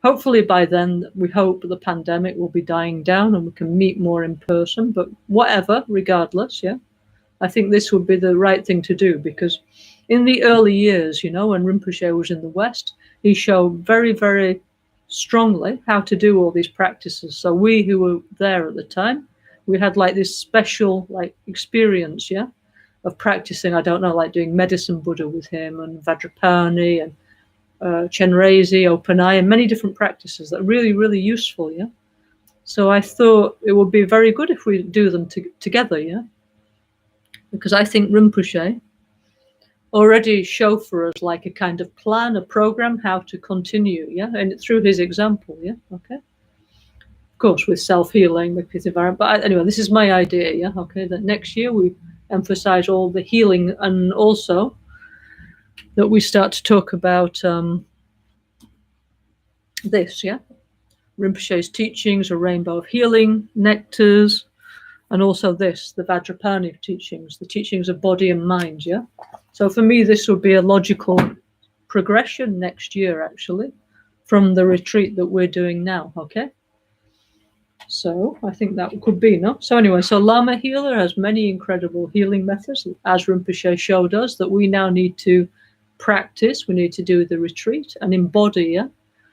Hopefully by then, we hope the pandemic will be dying down and we can meet more in person. But whatever, regardless, yeah, I think this would be the right thing to do, because in the early years, when Rinpoche was in the West, he showed very, very strongly how to do all these practices. So we who were there at the time, we had like this special like experience, yeah, of practicing, I don't know, like doing medicine Buddha with him and Vajrapani and Chenrezi, Open Eye, and many different practices that are really, really useful, yeah. So I thought it would be very good if we do them together, yeah, because I think Rinpoche already showed for us like a kind of plan, a program, how to continue, yeah, and through his example, yeah, okay. Of course, with self-healing, with his environment. But anyway, this is my idea, yeah, okay, that next year we emphasize all the healing, and also that we start to talk about this, yeah. Rinpoche's teachings, a rainbow of healing, nectars, and also this, the Vajrapani teachings, the teachings of body and mind, yeah? So for me, this would be a logical progression next year, actually, from the retreat that we're doing now, okay? So I think that could be, no? So anyway, so Lama Healer has many incredible healing methods, as Rinpoche showed us, that we now need to practice, we need to do the retreat and embody, yeah?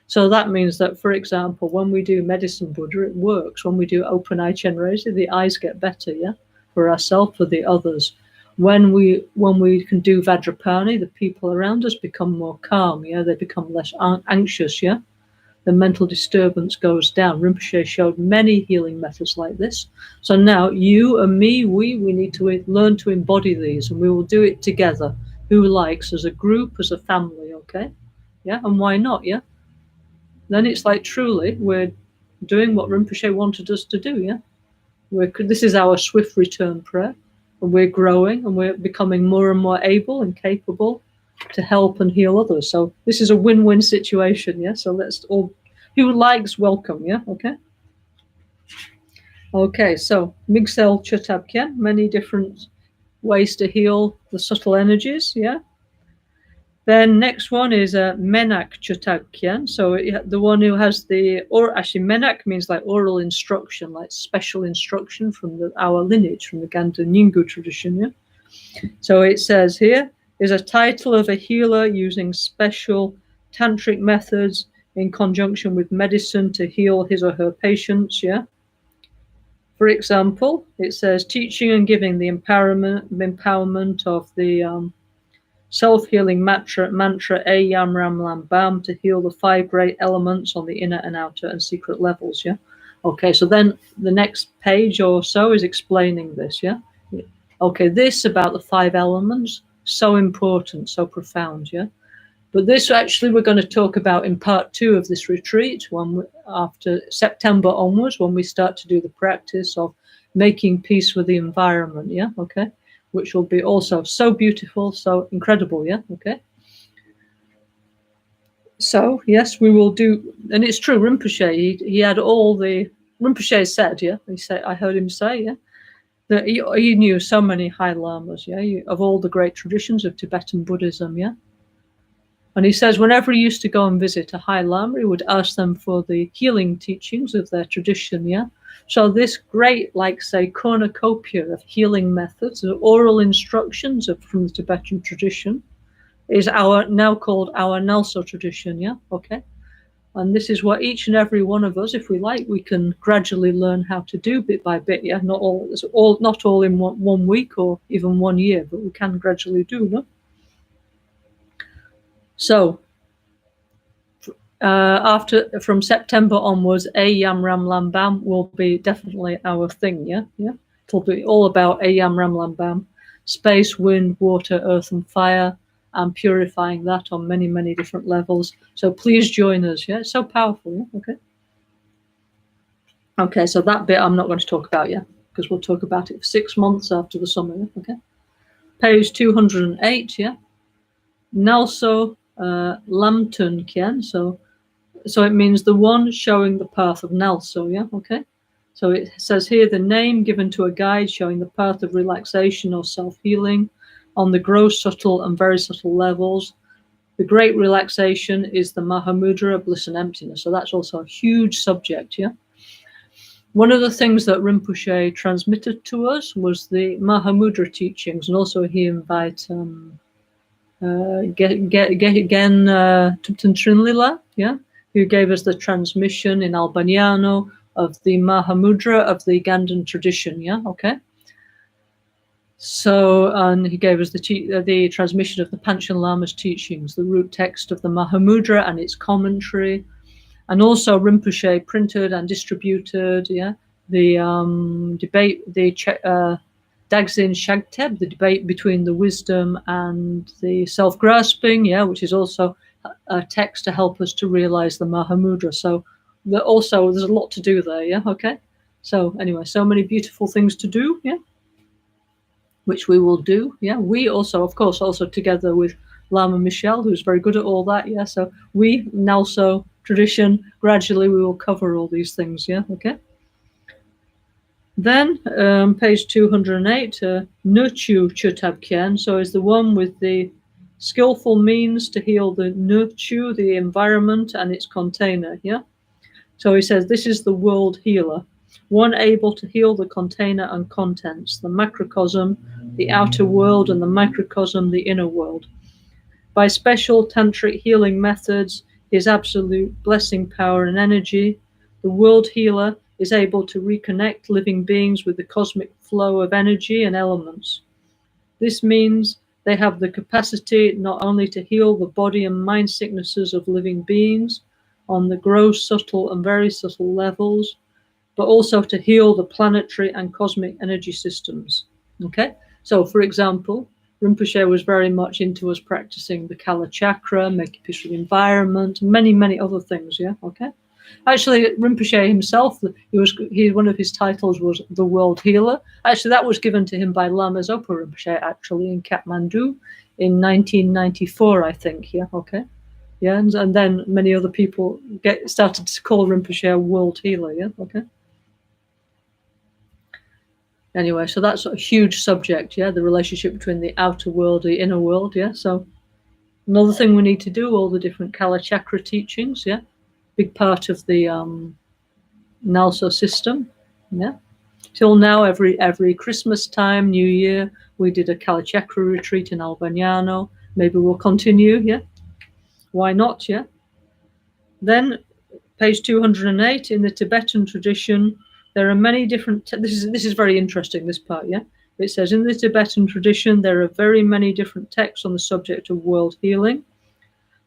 So that means that, for example, when we do medicine Buddha, it works. When we do open eye Chenrezi, the eyes get better, yeah, for ourselves, for the others. When we can do Vajrapani, the people around us become more calm, yeah, they become less anxious, yeah. The mental disturbance goes down. Rinpoche showed many healing methods like this. So now you and me, we need to learn to embody these, and we will do it together. Who likes, as a group, as a family, okay? Yeah, and why not, yeah? Then it's like truly we're doing what Rinpoche wanted us to do, yeah? This is our swift return prayer, and we're growing and we're becoming more and more able and capable to help and heal others. So this is a win-win situation, yeah? So let's all, who likes, welcome, yeah? Okay? Okay, so NgalSo Tantric, many different ways to heal the subtle energies, yeah? Then next one is Menak Chotakyan. So the one who has or actually Menak means like oral instruction, like special instruction from our lineage, from the Ganda Nyingu tradition. Yeah. So it says here is a title of a healer using special tantric methods in conjunction with medicine to heal his or her patients. Yeah. For example, it says teaching and giving the empowerment of the self-healing mantra A Yam Ram Lam Bam to heal the 5 great elements on the inner and outer and secret levels, yeah? Okay, so then the next page or so is explaining this, yeah? Okay, this about the 5 elements, so important, so profound, yeah? But this actually we're going to talk about in part 2 of this retreat, after September onwards, when we start to do the practice of making peace with the environment, yeah? Okay. Which will be also so beautiful, so incredible, yeah, okay? So, yes, we will do, and it's true, Rinpoche, he had all the, Rinpoche said, yeah, I heard him say, yeah, that he knew so many high lamas, yeah, of all the great traditions of Tibetan Buddhism, yeah? And he says whenever he used to go and visit a high lama, he would ask them for the healing teachings of their tradition, yeah? So this great, like, say, cornucopia of healing methods, of oral instructions from the Tibetan tradition, is now called our NgalSo tradition, yeah? Okay? And this is what each and every one of us, if we like, we can gradually learn how to do bit by bit, yeah? Not all in one week or even 1 year, but we can gradually do, no? So, from September onwards, A Yam Ram Lam Bam will be definitely our thing, yeah? It'll be all about A Yam Ram Lam Bam, space, wind, water, earth, and fire, and purifying that on many, many different levels. So please join us, yeah? It's so powerful, yeah? Okay. Okay, so that bit I'm not going to talk about yet, because we'll talk about it for 6 months after the summer, yeah? Okay. Page 208, yeah? NgalSo Lamtun Kien. So it means the one showing the path of NgalSo, yeah, okay? So it says here the name given to a guide showing the path of relaxation or self-healing on the gross, subtle, and very subtle levels. The great relaxation is the Mahamudra, bliss and emptiness. So that's also a huge subject, yeah? One of the things that Rinpoche transmitted to us was the Mahamudra teachings, and also he invited Tupten Trinlila, yeah, who gave us the transmission in Albaniano of the Mahamudra of the Ugandan tradition, yeah, okay. So, and he gave us the transmission of the Panchen Lama's teachings, the root text of the Mahamudra and its commentary, and also Rinpoche printed and distributed, yeah, the debate, the Dagzin Shagteb, the debate between the wisdom and the self-grasping, yeah, which is also a text to help us to realize the Mahamudra. So also there's a lot to do there, yeah, okay. So anyway, so many beautiful things to do, yeah, which we will do, yeah. We also, of course, also together with Lama Michelle, who's very good at all that, yeah. So we, NgalSo tradition, gradually we will cover all these things, yeah, okay. Then page 208, Nuchu Chutabkien, so is the one with the skillful means to heal the Nuchu, the environment and its container, yeah. So he says this is the world healer, one able to heal the container and contents, the macrocosm, the outer world, and the microcosm, the inner world. By special tantric healing methods, his absolute blessing power and energy, the world healer is able to reconnect living beings with the cosmic flow of energy and elements. This means they have the capacity not only to heal the body and mind sicknesses of living beings on the gross, subtle, and very subtle levels, but also to heal the planetary and cosmic energy systems. Okay, so for example, Rinpoche was very much into us practicing the Kala Chakra, making peace with the environment, many, many other things, yeah, okay? Actually, Rinpoche himself, one of his titles was the World Healer. Actually, that was given to him by Lama Zopa Rinpoche, actually, in Kathmandu in 1994, I think, yeah, okay? Yeah, and then many other people started to call Rinpoche a World Healer, yeah, okay? Anyway, so that's a huge subject, yeah, the relationship between the outer world, the inner world, yeah. So another thing we need to do, all the different Kala Chakra teachings, yeah, big part of the NgalSo system, yeah. Till now, every Christmas time, New Year, we did a Kala Chakra retreat in Albaniano. Maybe we'll continue, yeah. Why not, yeah? Then, page 208, in the Tibetan tradition, there are many different, this is very interesting, this part, yeah? It says, in the Tibetan tradition, there are very many different texts on the subject of world healing,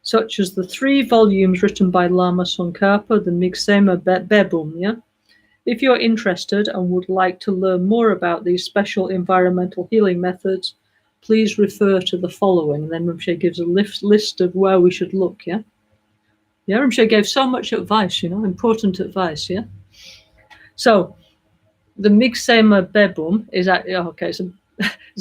such as the 3 volumes written by Lama Tsongkhapa, the Migsema Bebum, yeah? If you're interested and would like to learn more about these special environmental healing methods, please refer to the following. And then Rinpoche gives a list of where we should look, yeah? Yeah, Rinpoche gave so much advice, you know, important advice, yeah? So, the Migsema Bebum is okay. It's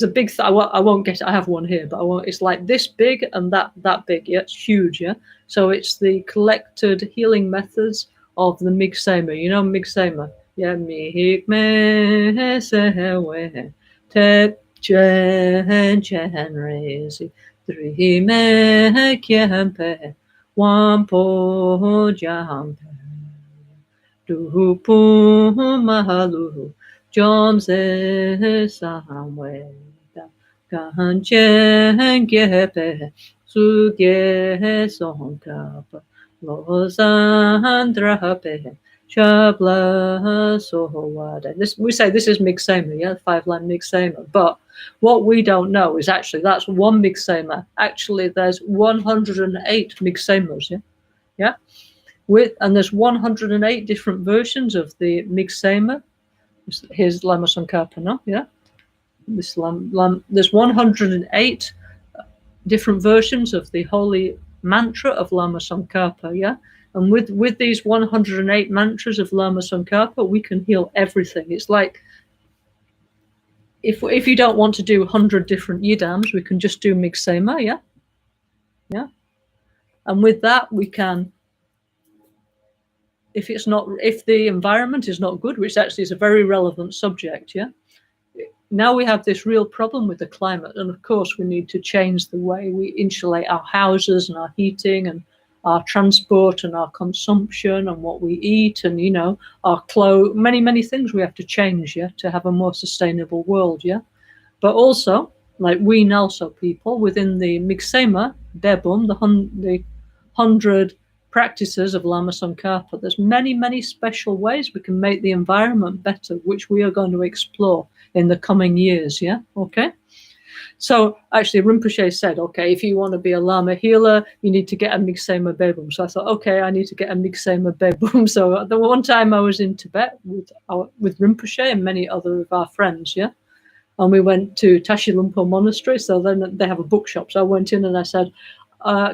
a big. I won't get it. I have one here, but I won't. It's like this big and that big. Yeah, it's huge. Yeah. So it's the collected healing methods of the Migsema. You know Migsema. Yeah, Mihikme Sewe Tep Chen Chen Rezi 3 Me Kiempe Wampo Jampe Dupu Mahalu Jomse Samwe Ganchen Gepe Suge Sonkapa Losandrape Shabla Sohawada. We say this is Migsema, yeah, 5-line Migsema. But what we don't know is actually that's one Migsema. Actually, there's 108 Migsemas, yeah? Yeah? And there's 108 different versions of the Migsema. Here's Lama Tsongkhapa, no? Yeah? There's 108 different versions of the holy mantra of Lama Tsongkhapa, yeah? And with these 108 mantras of Lama Tsongkhapa, we can heal everything. It's like, if you don't want to do 100 different yidams, we can just do Migsema, yeah? Yeah? And with that, we can, if the environment is not good, which actually is a very relevant subject, yeah. Now we have this real problem with the climate, and of course we need to change the way we insulate our houses and our heating and our transport and our consumption and what we eat and, you know, our clothes, many things we have to change, yeah, to have a more sustainable world, yeah. But also, like we NgalSo people within the Miksema Bebum, the 100 practices of Lama Tsongkhapa, there's many special ways we can make the environment better, which we are going to explore in the coming years, yeah? Okay? So actually Rinpoche said, okay, if you want to be a Lama healer, you need to get a Miksema Bebum. So I thought, okay, I need to get a Miksema Bebum. So the one time I was in Tibet with Rinpoche and many other of our friends, yeah? And we went to Tashi Lumpo Monastery. So then they have a bookshop. So I went in and I said,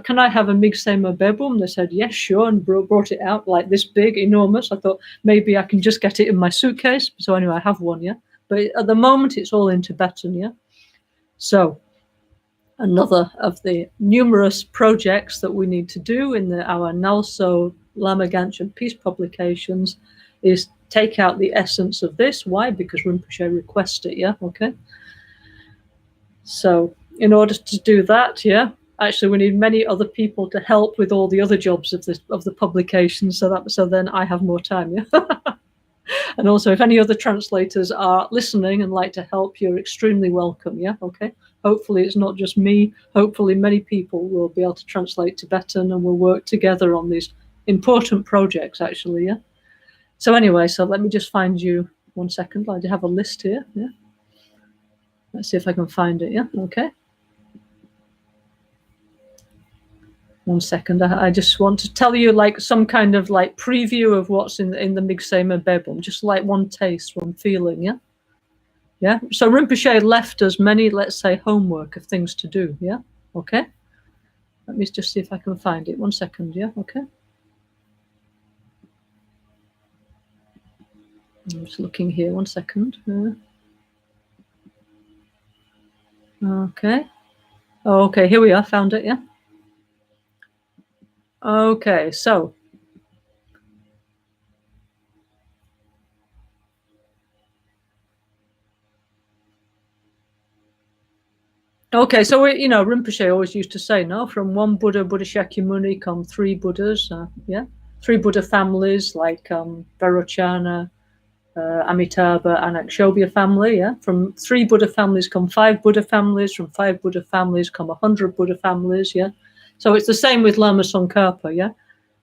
can I have a Miksema Bebum? They said, yes, sure, and brought it out like this big, enormous. I thought maybe I can just get it in my suitcase. So anyway, I have one, yeah. But at the moment, it's all in Tibetan, yeah. So another of the numerous projects that we need to do in our NgalSo Lama Ganchen Peace publications is take out the essence of this. Why? Because Rinpoche requested it, yeah, okay. So in order to do that, yeah, actually we need many other people to help with all the other jobs of the publication, so then I have more time, yeah. And also, if any other translators are listening and like to help, you're extremely welcome, yeah, okay. Hopefully it's not just me. Hopefully many people will be able to translate Tibetan and we'll work together on these important projects, actually, yeah. So anyway, so let me just find you 1 second. I do have a list here, yeah. Let's see if I can find it, yeah, okay. 1 second. I just want to tell you like some kind of like preview of what's in the Miksema Bebum, just like one taste, one feeling, yeah? Yeah. So Rinpoche left us many, let's say, homework of things to do, yeah? Okay. Let me just see if I can find it. 1 second, yeah? Okay. I'm just looking here. 1 second. Okay. Oh, okay, here we are. Found it, yeah? Okay, so we, Rinpoche always used to say, no, from one Buddha, Buddha Shakyamuni, come 3 Buddhas, yeah? 3 Buddha families like Vairocana, Amitabha, and Akshobhya family, yeah? From 3 Buddha families come 5 Buddha families, from 5 Buddha families come 100 Buddha families, yeah? So it's the same with Lama Tsongkhapa, yeah?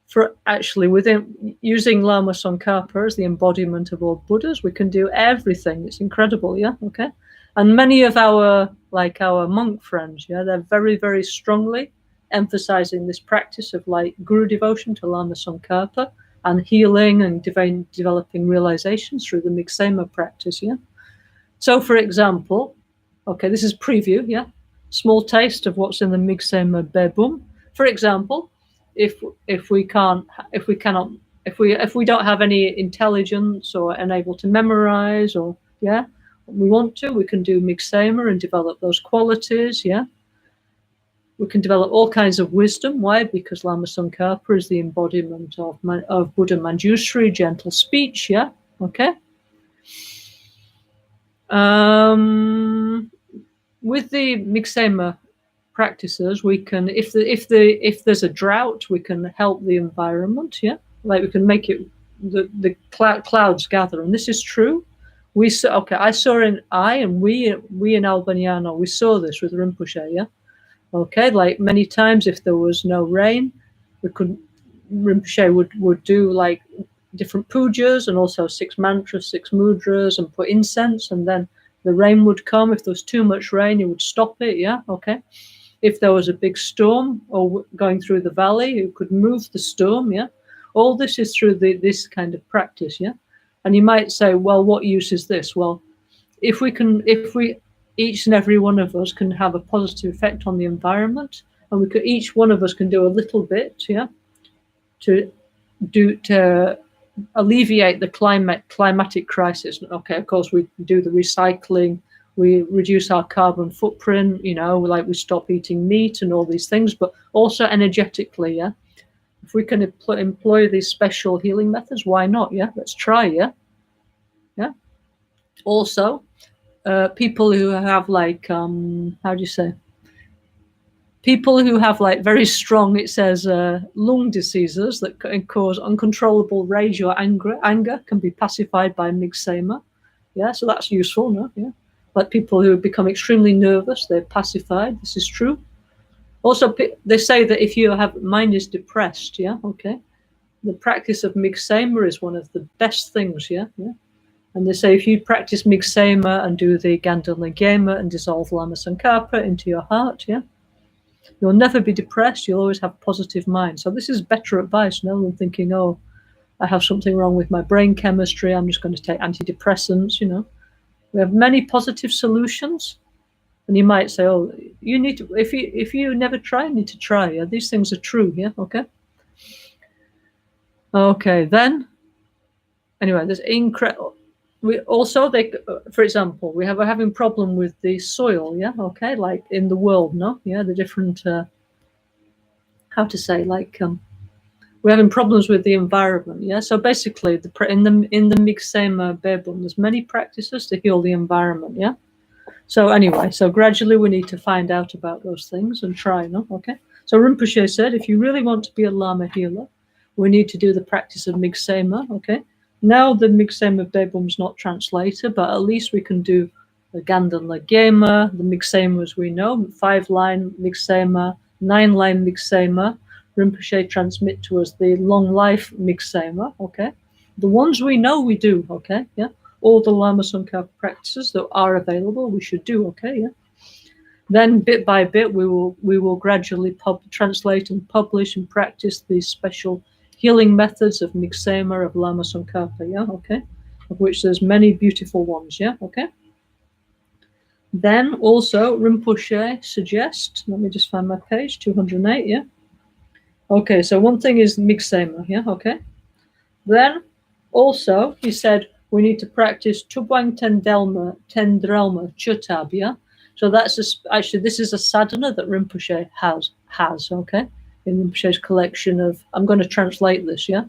For actually within using Lama Tsongkhapa as the embodiment of all Buddhas, we can do everything. It's incredible, yeah, okay. And many of our monk friends, yeah, they're very strongly emphasizing this practice of like guru devotion to Lama Tsongkhapa and healing and developing realizations through the Miksema practice, yeah. So, for example, okay, this is preview, yeah, small taste of what's in the Miksema Bebum. For example, if we don't have any intelligence or unable to memorize, or yeah, we want to, we can do Miksema and develop those qualities, yeah. We can develop all kinds of wisdom. Why? Because Lama Tsongkhapa is the embodiment of Buddha Manjushri, gentle speech, yeah, okay. With the Miksema practices, we can, if there's a drought, we can help the environment, yeah, like we can make it the clouds gather, and this is true. We saw in Albaniano, we saw this with Rinpoche, yeah, okay, like many times if there was no rain, Rinpoche would do like different pujas and also 6 mantras, 6 mudras, and put incense, and then the rain would come. If there was too much rain, he would stop it, yeah, okay. If there was a big storm or going through the valley, you could move the storm, yeah. All this is through this kind of practice, yeah. And you might say, well, what use is this? Well, if each and every one of us can have a positive effect on the environment, and each one of us can do a little bit, yeah, to alleviate the climatic crisis. Okay, of course we do the recycling, we reduce our carbon footprint, like we stop eating meat and all these things, but also energetically, yeah. If we can employ these special healing methods, why not? Yeah, let's try. Yeah. Also, people who have like how do you say? People who have like very strong, it says, lung diseases that can cause uncontrollable rage or anger can be pacified by myxema. Yeah, so that's useful, no? Yeah. Like people who become extremely nervous, they're pacified. This is true. Also, they say that if your mind is depressed, yeah, okay, the practice of myxema is one of the best things, yeah. And they say if you practice myxema and do the Gandalagama and dissolve Lama Sankarpa into your heart, yeah, you'll never be depressed. You'll always have positive mind. So this is better advice now than thinking, oh, I have something wrong with my brain chemistry. I'm just going to take antidepressants, We have many positive solutions. And you might say, oh, you need to, if you never try, you need to try. Yeah? These things are true, yeah, okay? Okay, then, anyway, there's incredible. We also, for example, we're having problem with the soil, yeah, okay, like in the world, no, yeah, the different, how to say, like, we're having problems with the environment, yeah. So basically, in the Myxema Bebum, there's many practices to heal the environment, yeah. So anyway, so gradually we need to find out about those things and try, no, okay. So Rinpoche said, if you really want to be a Lama healer, we need to do the practice of Myxema, okay. Now the Myxema Bebum's not translated, but at least we can do the Gandan Lagema, the Myxemas we know, 5-line Myxema, 9-line Myxema. Rinpoche transmit to us the long life Myxema, okay. The ones we know we do, okay, yeah. All the Lama Tsongkhapa practices that are available, we should do, okay, yeah. Then bit by bit, we will gradually translate and publish and practice these special healing methods of Myxema, of Lama Tsongkhapa, yeah, okay, of which there's many beautiful ones, yeah, okay. Then also Rinpoche suggests, let me just find my page, 208, yeah. Okay, so one thing is Myxema, yeah, okay. Then also he said we need to practice Tubwang Tendelma Chutab, yeah. So that's actually this is a sadhana that Rinpoche has, okay, in Rinpoche's collection of. I'm going to translate this, yeah.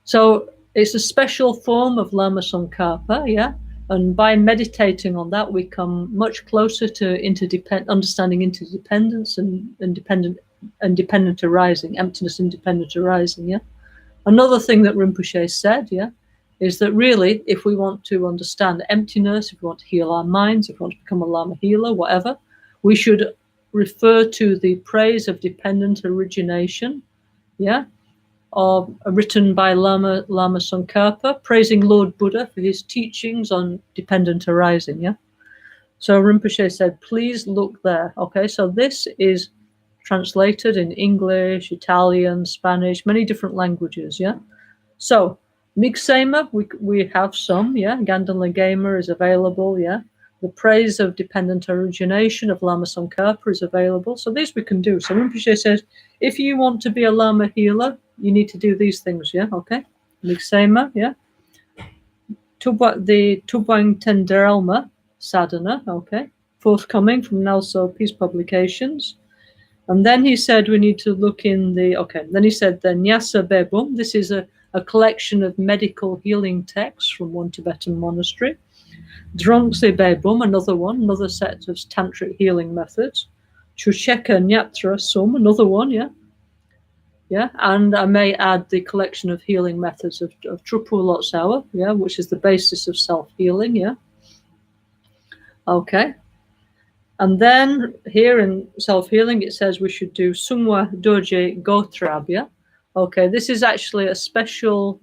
So it's a special form of Lama Tsongkhapa, yeah. And by meditating on that, we come much closer to understanding interdependence and dependent arising, emptiness independent arising, yeah. Another thing that Rinpoche said, yeah, is that really, if we want to understand emptiness, if we want to heal our minds, if we want to become a Lama healer, whatever, we should refer to the praise of dependent origination, yeah, written by Lama Tsongkhapa, praising Lord Buddha for his teachings on dependent arising, yeah. So Rinpoche said, please look there, okay. So this is translated in English, Italian, Spanish, many different languages, yeah. So Myxema, we have some, yeah. Gandan is available, yeah. The praise of dependent origination of Lama Tsongkhapa is available. So these we can do. So Rinpoche says, if you want to be a Lama healer, you need to do these things, yeah, okay. Myxema, yeah. The Tubwang Tenderelma sadhana, okay, forthcoming from NgalSo Peace Publications. And then he said we need to look in then he said the Nyasa Bebum. This is a collection of medical healing texts from one Tibetan monastery. Drongse Bebum, another set of tantric healing methods. Chusheka Nyatra Sum, another one, yeah. Yeah, and I may add the collection of healing methods of Trupu Lotsawa, yeah, which is the basis of self-healing, yeah. Okay. And then here in self-healing, it says we should do Sungwa Doje Gotrabya. Okay, this is actually a special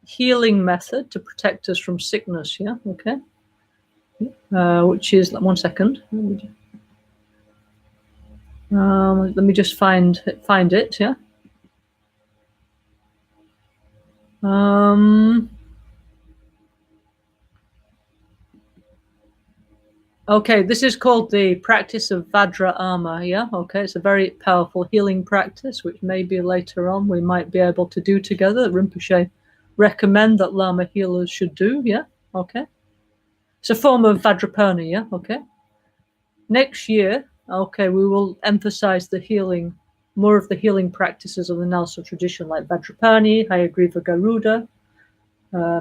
healing method to protect us from sickness, yeah, okay. Which is, one second. Let me just find it, yeah. Okay, this is called the practice of Vajra Ama, yeah? Okay, it's a very powerful healing practice, which maybe later on we might be able to do together. Rinpoche recommend that Lama healers should do, yeah? Okay. It's a form of Vajrapani, yeah, okay? Next year, okay, we will emphasize the healing, more of the healing practices of the NgalSo tradition, like Vajrapani, Hayagriva Garuda,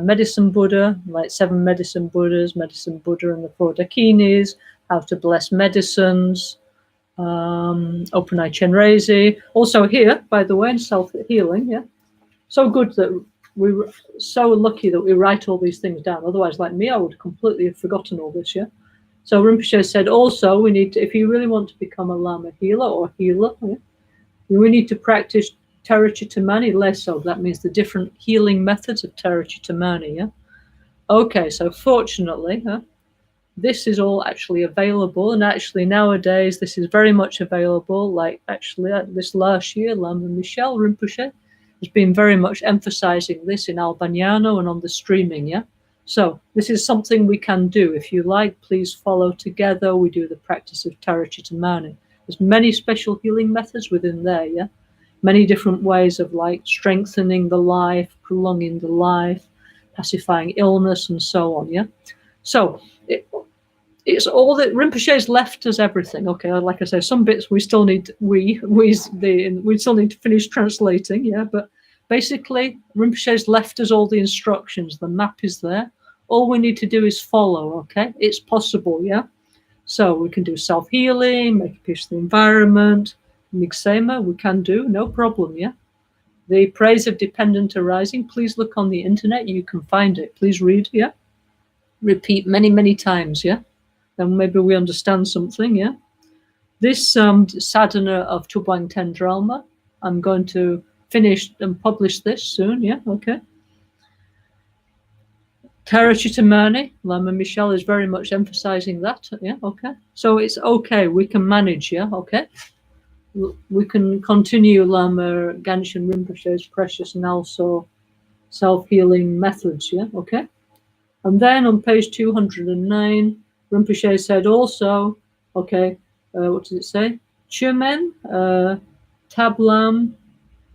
Medicine Buddha, like 7 Medicine Buddhas, Medicine Buddha and the 4 Dakinis, how to bless medicines, Open-Eye Chenrezi. Also here, by the way, in self-healing, yeah. So good that we were so lucky that we write all these things down. Otherwise, like me, I would completely have forgotten all this, yeah. So Rinpoche said also, we need to, if you really want to become a Lama healer or healer, yeah, we need to practice Terachitamani Leso. That means the different healing methods of Terachitamani, yeah. Okay, so fortunately, this is all actually available, and actually nowadays this is very much available. Like actually this last year, Lama Michel Rinpoche has been very much emphasizing this in Albaniano and on the streaming, yeah. So this is something we can do. If you like, please follow together. We do the practice of Terachitamani. There's many special healing methods within there, yeah. Many different ways of like strengthening the life, prolonging the life, pacifying illness, and so on, yeah. So it's all that Rinpoche's left us everything. Okay, like I say, some bits we still need we still need to finish translating, yeah. But basically, Rinpoche's left us all the instructions. The map is there. All we need to do is follow. Okay, it's possible, yeah. So we can do self-healing, make a peace of the environment, Miksema, we can do, no problem, yeah. The praise of dependent arising, please look on the internet, you can find it. Please read, yeah. Repeat many, many times, yeah. Then maybe we understand something, yeah. This sadhana of Tubang Tendralma, I'm going to finish and publish this soon, yeah, okay. Terachitamani, Lama Michel is very much emphasizing that, yeah, okay. So it's okay, we can manage, yeah, okay. We can continue Lama Ganshin Rinpoche's precious NgalSo self-healing methods, yeah, okay. And then on page 209, Rinpoche said also, okay, what does it say? Chumen, Tablam,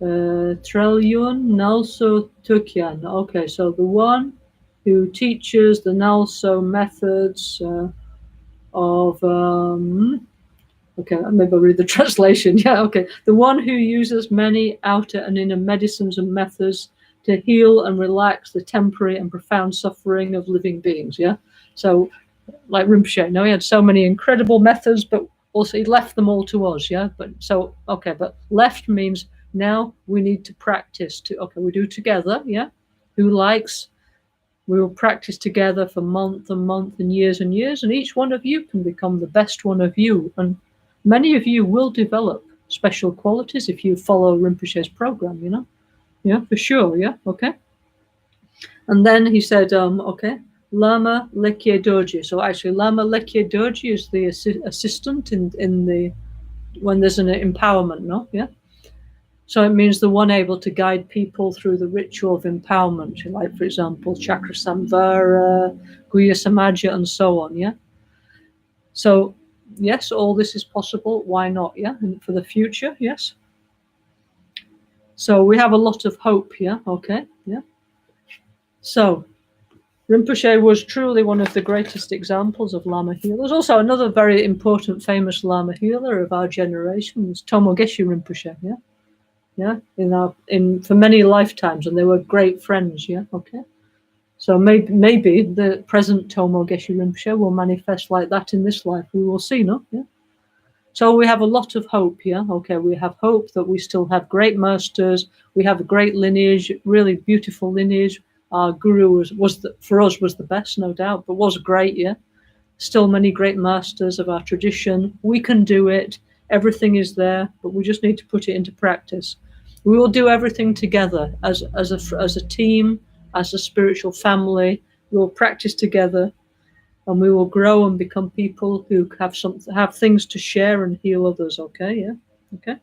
Trelyun, NgalSo Tukyan. Okay, so the one who teaches the NgalSo methods of, okay, maybe I'll read the translation. Yeah, okay. The one who uses many outer and inner medicines and methods to heal and relax the temporary and profound suffering of living beings, yeah? So, like Rinpoche, no, he had so many incredible methods, but also he left them all to us, yeah? But so, okay, but left means now we need to practice. Okay, we do together, yeah? Who likes? We will practice together for month and years, and each one of you can become the best one of you. And many of you will develop special qualities if you follow Rinpoche's program, you know? Yeah, for sure, yeah, okay. And then he said, okay, Lama Lekye Dorji. So actually, Lama Lekye Dorji is the assistant in the, when there's an empowerment, no? Yeah? So it means the one able to guide people through the ritual of empowerment, like, for example, Chakra Samvara, Guya Samaja, and so on, yeah? So, yes, all this is possible. Why not, yeah? And for the future, yes? So we have a lot of hope, yeah? Okay, yeah? So, Rinpoche was truly one of the greatest examples of Lama healers. Also, another very important, famous Lama healer of our generation was Tomo Geshe Rinpoche, yeah? Yeah, for many lifetimes, and they were great friends, yeah, okay. So maybe the present Tomo Geshe Rinpoche will manifest like that in this life. We will see, no? Yeah. So we have a lot of hope, yeah, okay. We have hope that we still have great masters. We have a great lineage, really beautiful lineage. Our guru for us was the best, no doubt, but was great, yeah. Still many great masters of our tradition. We can do it. Everything is there, but we just need to put it into practice. We will do everything together as a team, as a spiritual family. We will practice together, and we will grow and become people who have things to share and heal others. Okay, yeah, okay,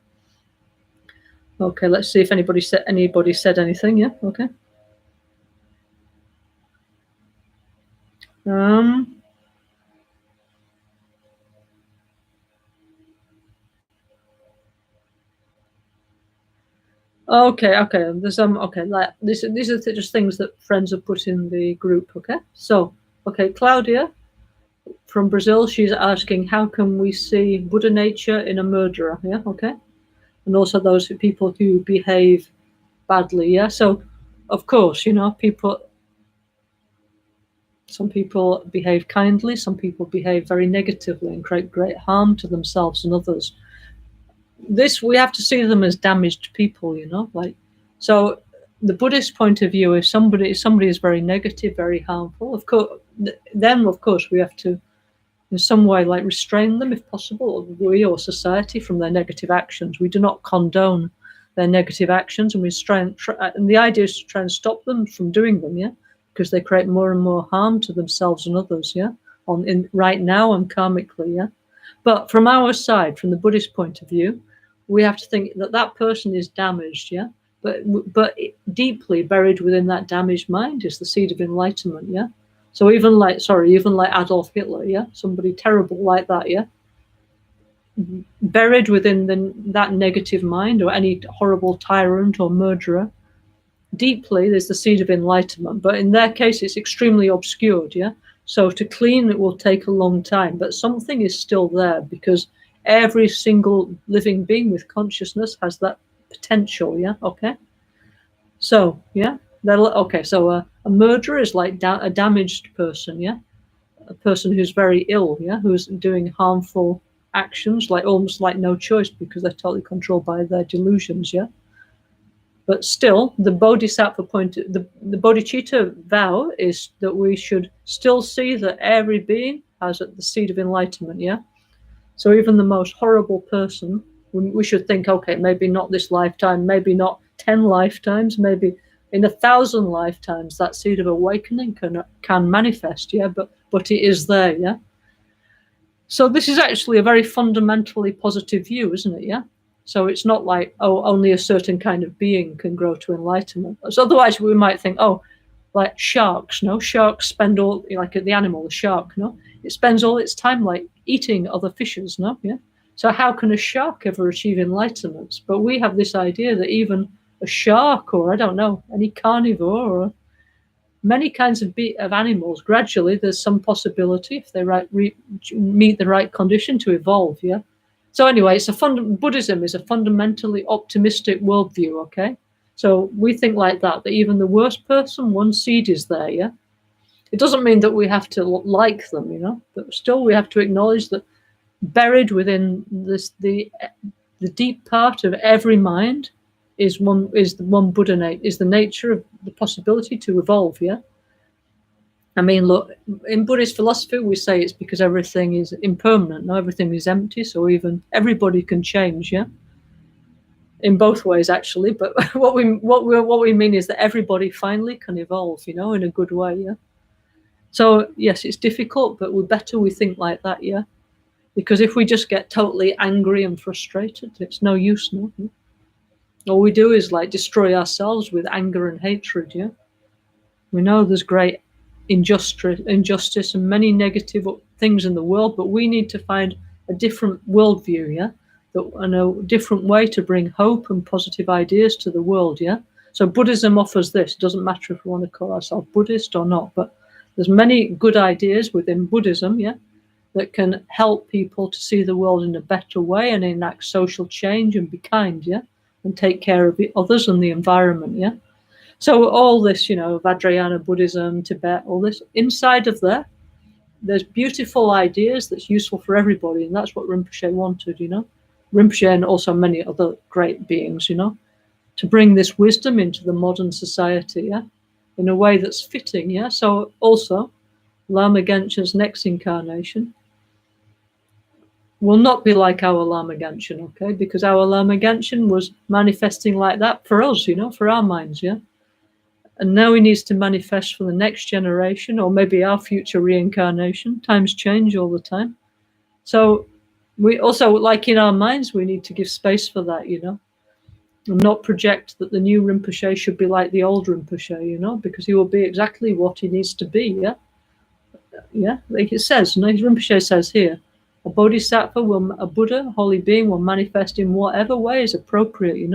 okay. Let's see if anybody said anything. Yeah, okay. Okay. There's okay. Like these are just things that friends have put in the group. Okay, so Okay, Claudia from Brazil, she's asking, how can we see Buddha nature in a murderer? Yeah, okay. And also those people who behave badly. Yeah, so of course, some people behave kindly, some people behave very negatively and create great harm to themselves and others. We have to see them as damaged people, so the Buddhist point of view, if somebody is very negative, very harmful, of course, then of course we have to in some way restrain them if possible, we or society, from their negative actions. We do not condone their negative actions, and and the idea is to try and stop them from doing them, because they create more and more harm to themselves and others, right now and karmically, But from our side, from the Buddhist point of view, we have to think that that person is damaged, but deeply buried within that damaged mind is the seed of enlightenment, So even like Adolf Hitler, somebody terrible like that, buried within that negative mind, or any horrible tyrant or murderer, deeply there's the seed of enlightenment. But in their case, it's extremely obscured, So to clean it will take a long time, but something is still there, because every single living being with consciousness has that potential, okay? So, so a murderer is like a damaged person, a person who's very ill, who's doing harmful actions, almost like no choice, because they're totally controlled by their delusions, But still, the bodhisattva the bodhicitta vow is that we should still see that every being has the seed of enlightenment, So even the most horrible person, we should think, okay, maybe not this lifetime, maybe not 10 lifetimes, maybe in 1,000 lifetimes, that seed of awakening can manifest, but it is there, So this is actually a very fundamentally positive view, isn't it, So it's not like, only a certain kind of being can grow to enlightenment. So otherwise we might think, like sharks, Sharks spend all, like the animal, the shark, It spends all its time eating other fishes, So how can a shark ever achieve enlightenment? But we have this idea that even a shark, or I don't know, any carnivore, or many kinds of animals, gradually there's some possibility, if they meet the right condition, to evolve, So anyway, Buddhism is a fundamentally optimistic worldview, okay? So we think like that even the worst person, one seed is there, It doesn't mean that we have to like them, but still we have to acknowledge that buried within the deep part of every mind is the one Buddha is the nature of the possibility to evolve, I mean, look, in Buddhist philosophy, we say it's because everything is impermanent, everything is empty, so even everybody can change, in both ways, actually. But what we mean is that everybody finally can evolve, in a good way, So yes, it's difficult, but we think like that, Because if we just get totally angry and frustrated, it's no use, no. All we do is destroy ourselves with anger and hatred, We know there's great injustice and many negative things in the world, but we need to find a different worldview, and a different way to bring hope and positive ideas to the world, So Buddhism offers this. It doesn't matter if we want to call ourselves Buddhist or not, but there's many good ideas within Buddhism, that can help people to see the world in a better way and enact social change and be kind, and take care of others and the environment, So all this, Vajrayana Buddhism, Tibet, all this, inside of there's beautiful ideas that's useful for everybody, and that's what Rinpoche wanted, Rinpoche and also many other great beings, to bring this wisdom into the modern society, in a way that's fitting, So also, Lama Genshin's next incarnation will not be like our Lama Genshin, okay? Because our Lama Genshin was manifesting like that for us, for our minds, And now he needs to manifest for the next generation, or maybe our future reincarnation. Times change all the time. So we also, like in our minds, we need to give space for that, and not project that the new Rinpoche should be like the old Rinpoche, because he will be exactly what he needs to be, like it says, Rinpoche says here, a bodhisattva, a Buddha, holy being, will manifest in whatever way is appropriate,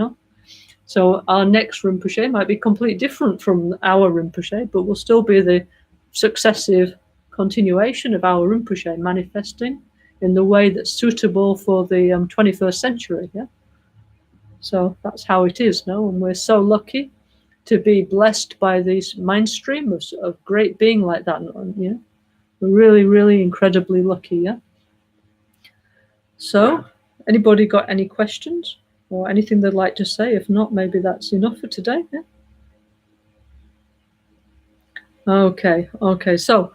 So our next Rinpoche might be completely different from our Rinpoche, but will still be the successive continuation of our Rinpoche manifesting in the way that's suitable for the 21st century. Yeah. So that's how it is, no? And we're so lucky to be blessed by this mind stream of great being like that. Yeah. We're really, really incredibly lucky. Yeah. So, anybody got any questions or anything they'd like to say? If not, maybe that's enough for today. Yeah. Okay. So,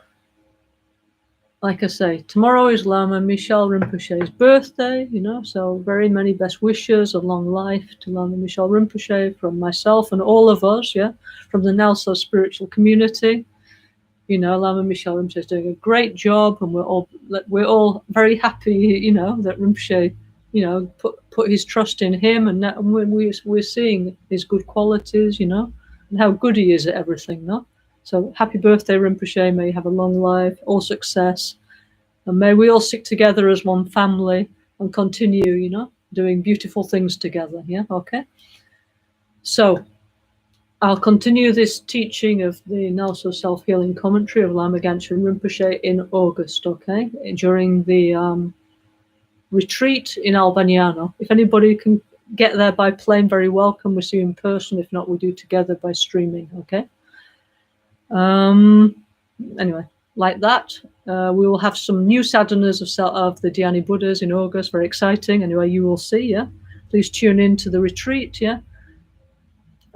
like I say, tomorrow is Lama Michel Rinpoche's birthday, so very many best wishes, a long life to Lama Michel Rinpoche from myself and all of us, yeah, from the NgalSo spiritual community. Lama Michel Rinpoche is doing a great job, and we're all very happy, that Rinpoche, put his trust in him, and we're seeing his good qualities, and how good he is at everything, no? So happy birthday, Rinpoche. May you have a long life, all success. And may we all stick together as one family and continue, doing beautiful things together. Yeah, okay? So I'll continue this teaching of the NgalSo Self-Healing Commentary of Lama Gangchen Rinpoche in August, okay? During the retreat in Albaniano. If anybody can get there by plane, very welcome. We'll see you in person. If not, we'll do together by streaming, okay? Anyway, like that. We will have some new sadhanas of the Dhyani Buddhas in August. Very exciting. Anyway, you will see, yeah? Please tune in to the retreat, yeah?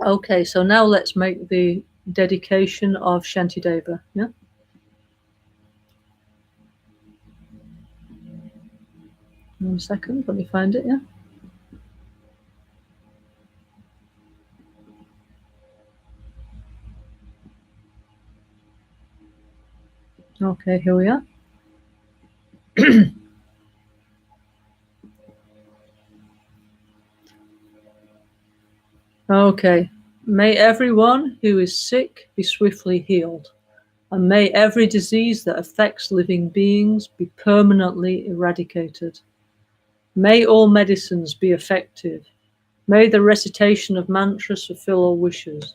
Okay, so now let's make the dedication of Shantideva, yeah? One second, let me find it, yeah? Okay, here we are. Okay. May everyone who is sick be swiftly healed, and may every disease that affects living beings be permanently eradicated. May all medicines be effective. May the recitation of mantras fulfill all wishes.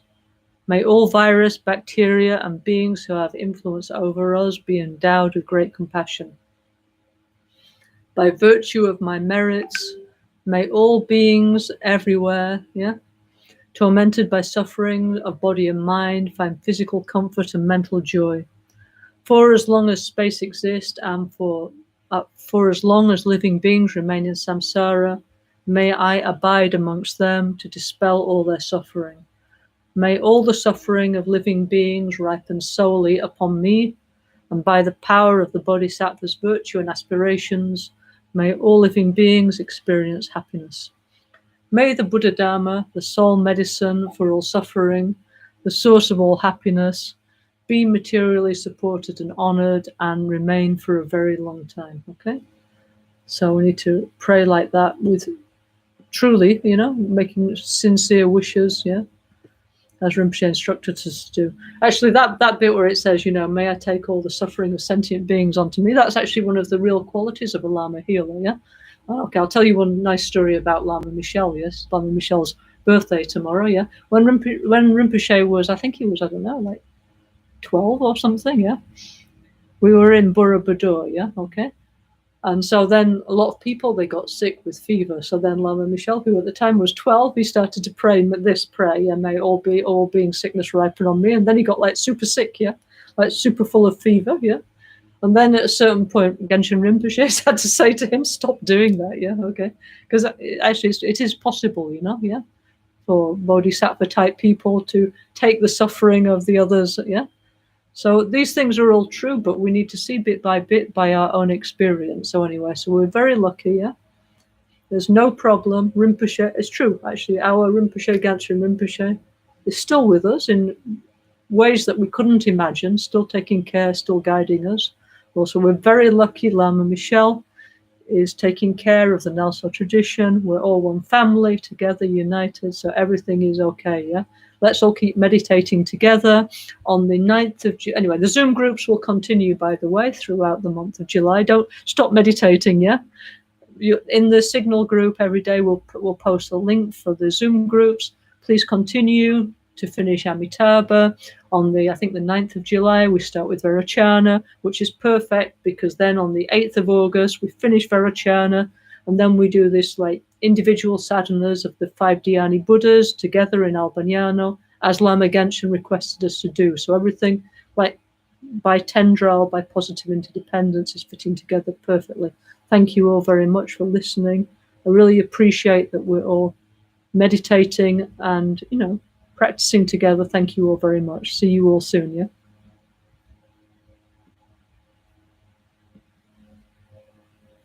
May all virus, bacteria, and beings who have influence over us be endowed with great compassion. By virtue of my merits, may all beings everywhere, yeah, tormented by suffering of body and mind, find physical comfort and mental joy. For as long as space exists, and for as long as living beings remain in samsara, may I abide amongst them to dispel all their suffering. May all the suffering of living beings ripen solely upon me, and by the power of the Bodhisattva's virtue and aspirations, may all living beings experience happiness. May the Buddha Dharma, the sole medicine for all suffering, the source of all happiness, be materially supported and honored and remain for a very long time, okay? So we need to pray like that with truly, making sincere wishes, yeah? As Rinpoche instructed us to do. Actually, that bit where it says, may I take all the suffering of sentient beings onto me, that's actually one of the real qualities of a Lama healer, yeah? Okay, I'll tell you one nice story about Lama Michel, yes? Lama Michel's birthday tomorrow, yeah? When Rinpoche was, I think he was, I don't know, like 12 or something, yeah? We were in Borobudur, yeah, okay? And so then a lot of people, they got sick with fever. So then Lama Michel, who at the time was 12, he started to pray this prayer, yeah, may all being sickness ripen on me. And then he got like super sick, yeah, like super full of fever, yeah. And then at a certain point, Genshin Rinpoche had to say to him, stop doing that, yeah, okay. Because actually it is possible, yeah, for bodhisattva type people to take the suffering of the others, yeah. So these things are all true, but we need to see bit by our own experience. So anyway, so we're very lucky, yeah? There's no problem. Rinpoche, it's true, actually. Our Rinpoche, Gangchen Rinpoche, is still with us in ways that we couldn't imagine, still taking care, still guiding us. Also, we're very lucky Lama Michel is taking care of the NgalSo tradition. We're all one family, together, united, so everything is okay, yeah? Let's all keep meditating together on the 9th of July. Anyway, the Zoom groups will continue, by the way, throughout the month of July. Don't stop meditating, yeah? In the Signal group every day, we'll post a link for the Zoom groups. Please continue to finish Amitabha. On the, I think the 9th of July, we start with Vairocana, which is perfect because then on the 8th of August, we finish Vairocana, and then we do this like individual sadhanas of the 5 Dhyani Buddhas together in Albagnano, as Lama Genshin requested us to do. So everything like by tendril, by positive interdependence is fitting together perfectly. Thank you all very much for listening. I really appreciate that we're all meditating and, practicing together. Thank you all very much. See you all soon, yeah?